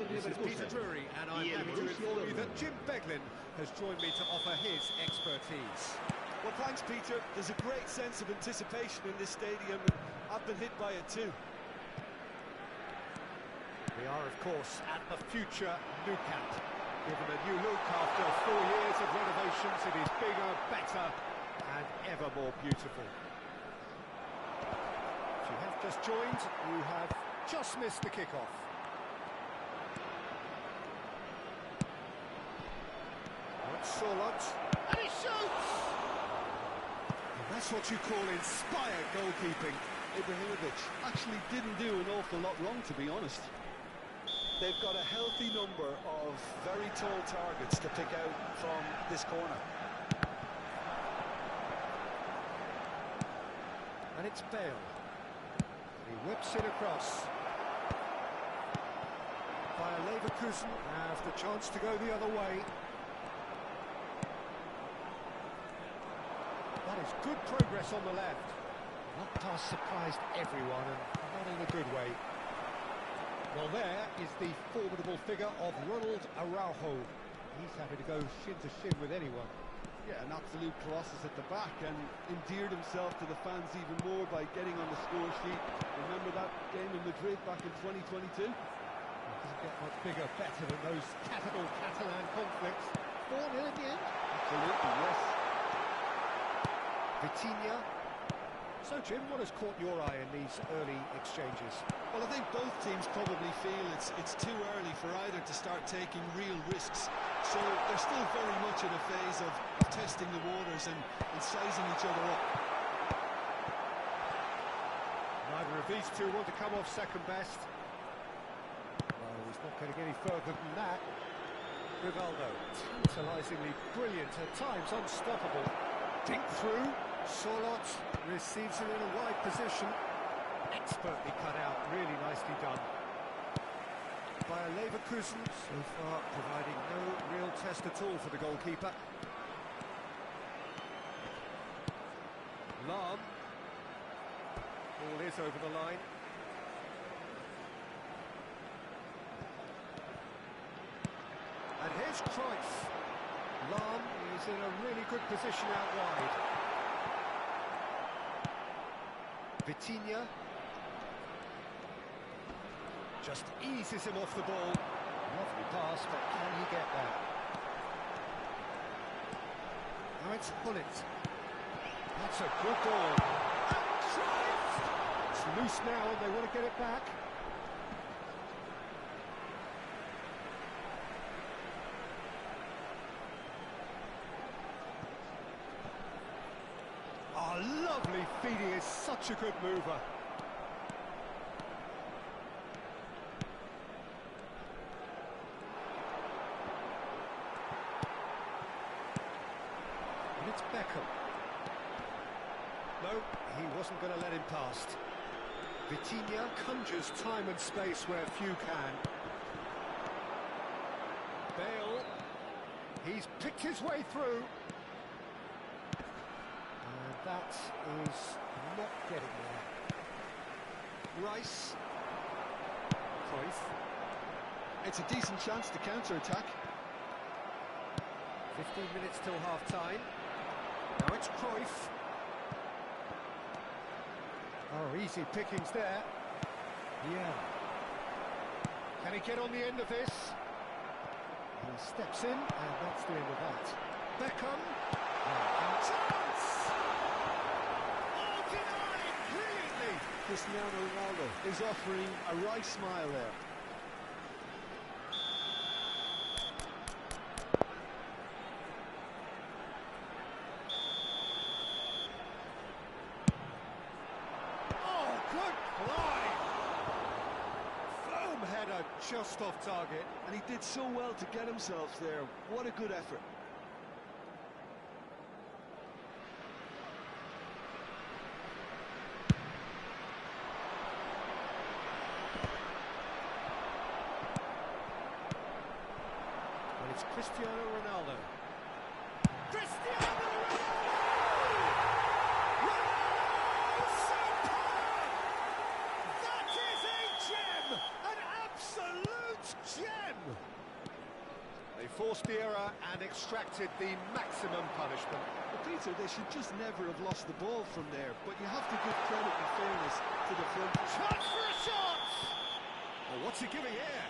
This is Peter Drury, and I'm happy to inform you that Jim Beglin has joined me to offer his expertise. Well, thanks, Peter. There's a great sense of anticipation in this stadium. I've been hit by it too. We are, of course, at the future Nou Camp. Given a new look after 4 years of renovations, it is bigger, better, and ever more beautiful. If you have just joined, you have just missed the kickoff. Solot, and he shoots! And that's what you call inspired goalkeeping. Ibrahimovic actually didn't do an awful lot wrong, to be honest. They've got a healthy number of very tall targets to pick out from this corner. And it's Bale. He whips it across. Bayer Leverkusen have the chance to go the other way. That is good progress on the left. That pass surprised everyone, and not in a good way. Well, there is the formidable figure of Ronald Araujo. He's happy to go shin to shin with anyone. Yeah, an absolute colossus at the back, and endeared himself to the fans even more by getting on the score sheet. Remember that game in Madrid back in 2022? It doesn't get much bigger, better than those capital Catalan conflicts. 4-0 in the end. Absolutely, yes. Vitinha. So, Jim, what has caught your eye in these early exchanges? Well, I think both teams probably feel it's too early for either to start taking real risks. So they're still very much in a phase of testing the waters and sizing each other up. Neither of these two want to come off second best. Well, he's not getting any further than that. Rivaldo, tantalisingly brilliant, at times unstoppable. Dink through. Solot receives it in a wide position. Expertly cut out, really nicely done. Bayer Leverkusen so far providing no real test at all for the goalkeeper. Lahm. Ball is over the line. And here's Cruyff. Lahm is in a really good position out wide. Vitinha just eases him off the ball. Lovely pass, but can he get there? Now it's Hullet. That's a good ball. And Cruyff! It's loose now and they want to get it back. Oh, lovely feet, he is such a good mover. And it's Beckham. No, he wasn't going to let him past. Vitinha conjures time and space where few can. Bale, he's picked his way through. And that is not getting there. Rice. Cruyff. It's a decent chance to counter-attack. 15 minutes till half-time. Now it's Cruyff. Oh, easy pickings there. Yeah. Can he get on the end of this? He steps in, and that's the end of that. Beckham. Chance! Oh, denied brilliantly! Cristiano Ronaldo is offering a wry smile there. Just off target, and he did so well to get himself there. What a good effort. And it's Cristiano Ronaldo. Cristiano Ronaldo! forced the error and extracted the maximum punishment. But Peter, they should just never have lost the ball from there, but you have to give credit and fairness to the front. Chance for a shot! Well, what's he giving here?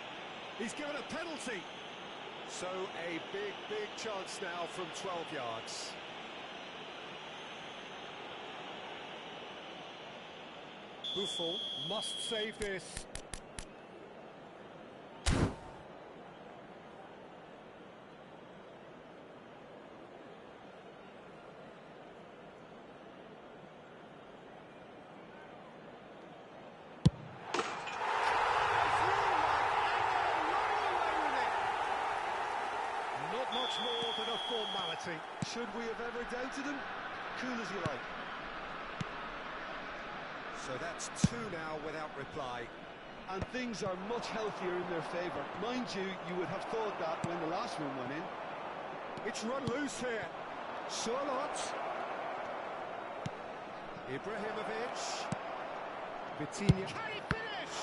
He's given a penalty. So a big chance now from 12 yards. Buffon must save this. Not much more than a formality. Should we have ever doubted him? Cool as you like. So that's two now without reply. And things are much healthier in their favour. Mind you, you would have thought that when the last one went in. It's run loose here. Charlotte. Ibrahimovic. Vitinha. Can he finish?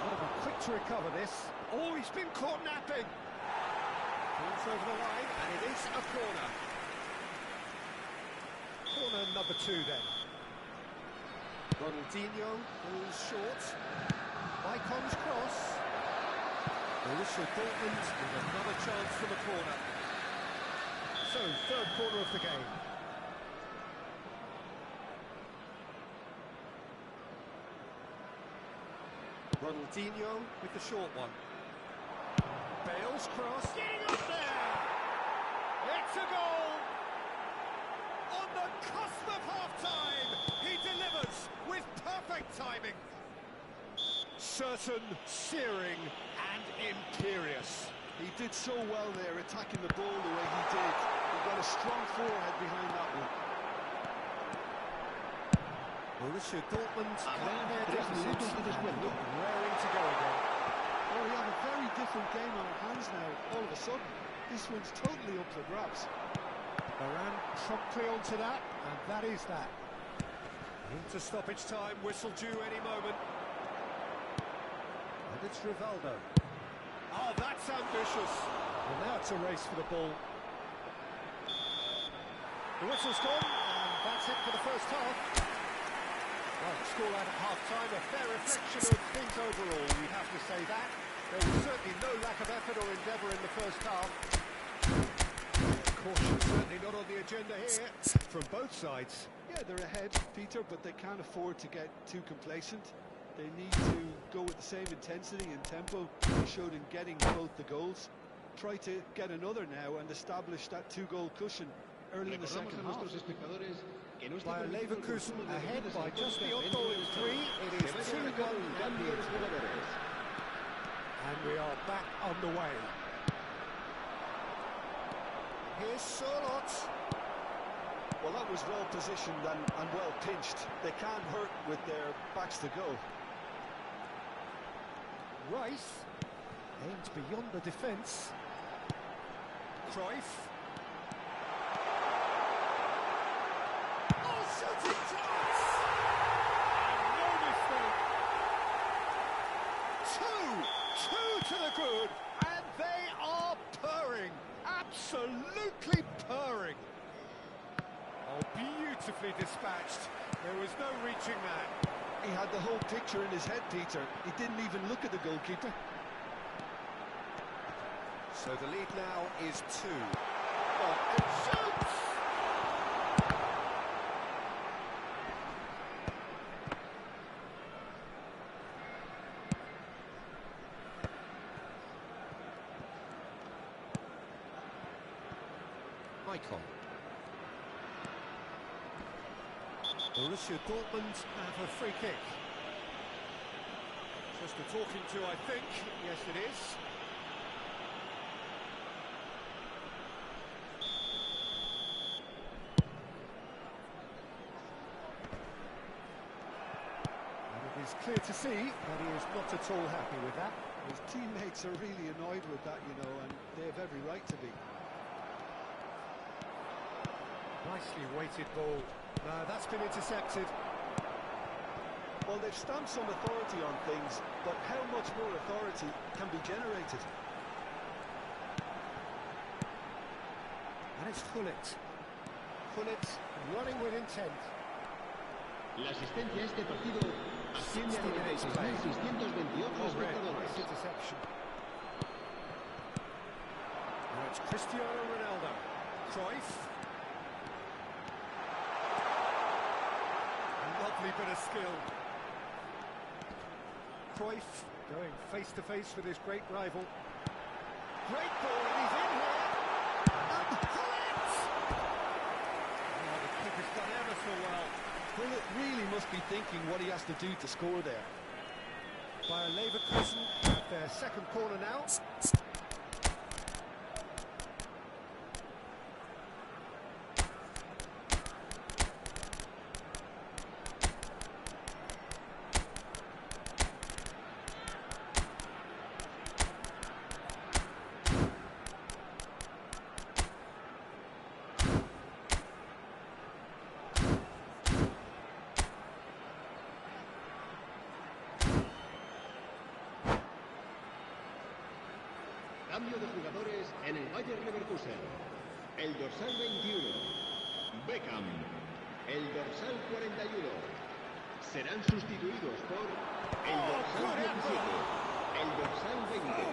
What a quick to recover this. Oh, he's been caught napping. Falls over the line, and it is a corner. Corner number 2 then. Ronaldinho goes short. Icon's cross. Borussia Dortmund with another chance from a corner. So, third corner of the game. Ronaldinho with the short one. Bale's cross. Getting up there! It's a goal! On the cusp of half-time, he delivers with perfect timing. Certain, searing and imperious. He did so well there, attacking the ball the way he did. He got a strong forehead behind that one. Borussia Dortmund cut their deficit and look raring to go again. Oh, we have a very different game on our hands now, all of a sudden. This one's totally up for grabs. Varane promptly onto that, and that is that. Into stoppage time, whistle due any moment. And it's Rivaldo. Oh, that's ambitious. And now it's a race for the ball. The whistle's gone, and that's it for the first half. Well, the scoreline at half-time, a fair reflection of things overall, we have to say that. There was certainly no lack of effort or endeavour in the first half. Caution certainly not on the agenda here, from both sides. Yeah, they're ahead, Peter, but they can't afford to get too complacent. They need to go with the same intensity and tempo they showed in getting both the goals. Try to get another now and establish that two-goal cushion early in the second half. Bayer Leverkusen ahead by just the odd goal in 3. It is 2-1 at the end. And we are back on the way. Here's Charlotte. Well, that was well positioned and well pinched. They can't hurt with their backs to goal. Rice aimed beyond the defence. Cruyff. Oh, shooting chance! And no mistake. Two to the good, and they are purring. Absolutely purring. Oh, beautifully dispatched. There was no reaching that. He had the whole picture in his head, Peter. He didn't even look at the goalkeeper. So the lead now is 2. Oh, and shoots! Icon. Borussia Dortmund have a free kick. Just a talking to, I think. Yes, it is. And it is clear to see that he is not at all happy with that. His teammates are really annoyed with that, you know, and they have every right to be. Nicely weighted ball. No, that's been intercepted. Well, they've stamped some authority on things, but how much more authority can be generated? It's Gullit. Gullit running with intent. La asistencia a este partido asciende a 96.628 espectadores. Interception. Now it's Cristiano Ronaldo. Cruyff. Lovely bit of skill. Cruyff going face to face with his great rival. Great ball, and he's in here. And Gullit! Oh, the keeper's done ever so well. Gullit really must be thinking what he has to do to score there. Bayer Leverkusen at their second corner now. Cambio de jugadores en el Bayer Leverkusen. El dorsal 21, Beckham. El dorsal 41. Serán sustituidos por el dorsal 17, el dorsal 20,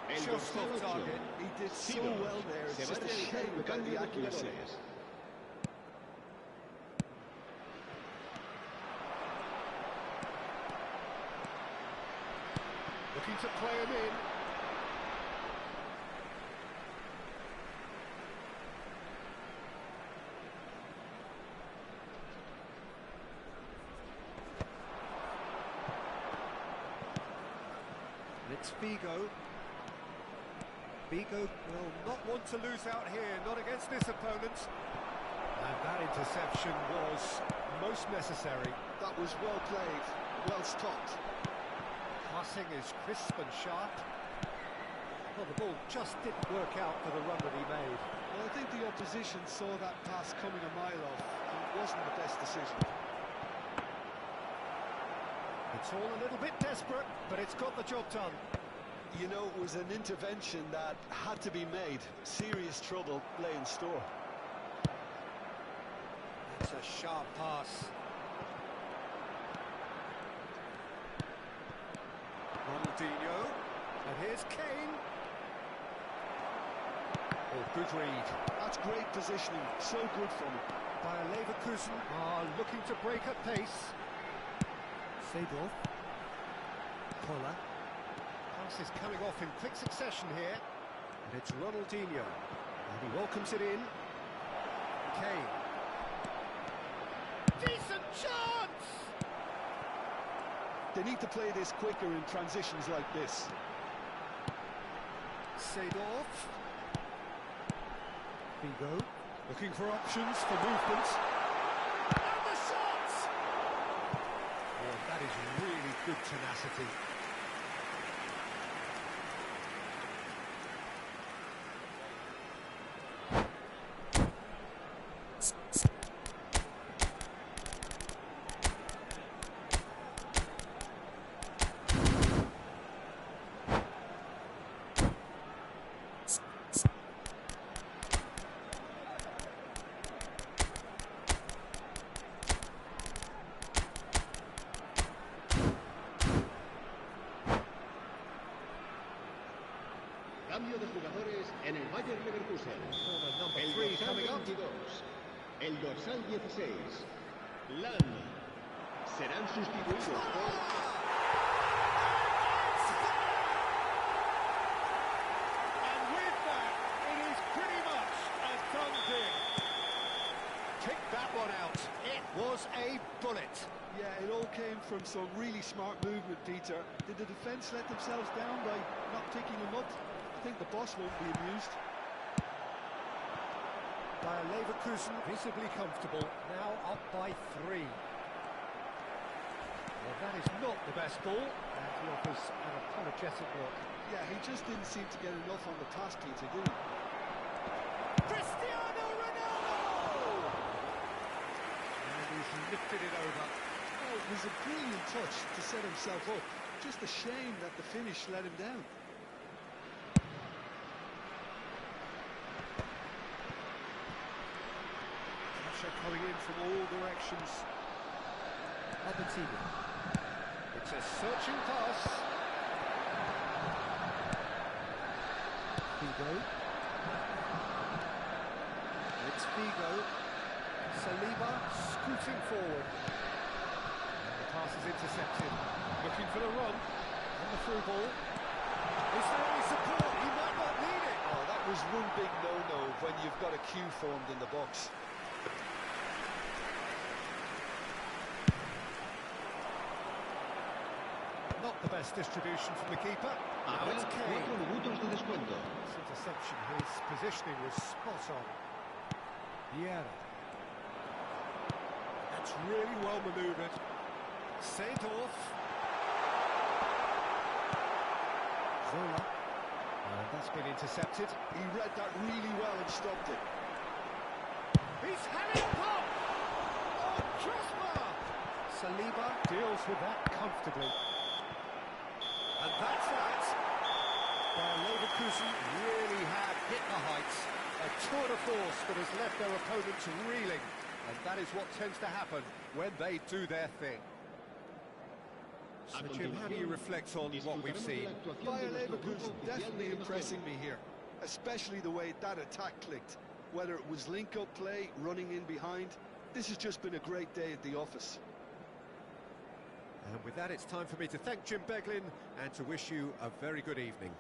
el dorsal 8. He did so well there. It's just a shame about the accuracy. Looking to play him in. It's Figo. Figo will not want to lose out here, not against this opponent. And that interception was most necessary. That was well played, well stopped. Passing is crisp and sharp. Well, the ball just didn't work out for the run that he made. Well, I think the opposition saw that pass coming a mile off, and it wasn't the best decision. It's all a little bit desperate, but it's got the job done. You know, it was an intervention that had to be made. Serious trouble lay in store. It's a sharp pass. Ronaldinho. And here's Kane. Oh, good read. That's great positioning. So good from him. Bayer Leverkusen are looking to break at pace. Seedorf. Koller. Pass is coming off in quick succession here. And it's Ronaldinho. And he welcomes it in. Kane. Decent chance! They need to play this quicker in transitions like this. Seedorf. Figo. Looking for options for movement. And the shot! Oh, that is really good tenacity. Cambio de jugadores en el Bayer Leverkusen. El dorsal 22, el dorsal 16, Lan. Serán sustituidos por... And with that, it is pretty much a done deal. Kick that one out. It was a bullet. Yeah, it all came from some really smart movement, Peter. Did the defence let themselves down by not picking him up? I think the boss won't be amused. Bayer Leverkusen visibly comfortable, now up by 3. Well, that is not the best ball, and he offers an apologetic look. Yeah, he just didn't seem to get enough on the task, Peter, did he? Cristiano Ronaldo! And he's lifted it over. Oh, it was a brilliant touch to set himself up. Just a shame that the finish let him down. pressure coming in from all directions. Albertini. It's a searching pass. Figo. It's Figo. Saliba scooting forward. And the pass is intercepted. Looking for the run. And the through ball. Is there any support? He might not need it. Oh, that was one big no-no when you've got a queue formed in the box. Not the best distribution from the keeper. Now it's Kane. 4 minutos de descuento. This interception, his positioning was spot on. Vieira. That's really well manoeuvred. Seedorf. Zola. And that's been intercepted. He read that really well and stopped it. He's had it pop! Oh, Trosma! Saliba deals with that comfortably. And that's that. Bayer Leverkusen really have hit the heights. A tour de force that has left their opponents reeling. And that is what tends to happen when they do their thing. So, Jim, how do you reflect on what we've seen? Bayer Leverkusen definitely impressing me here, especially the way that attack clicked. Whether it was link-up play, running in behind, this has just been a great day at the office. And with that, it's time for me to thank Jim Beglin and to wish you a very good evening.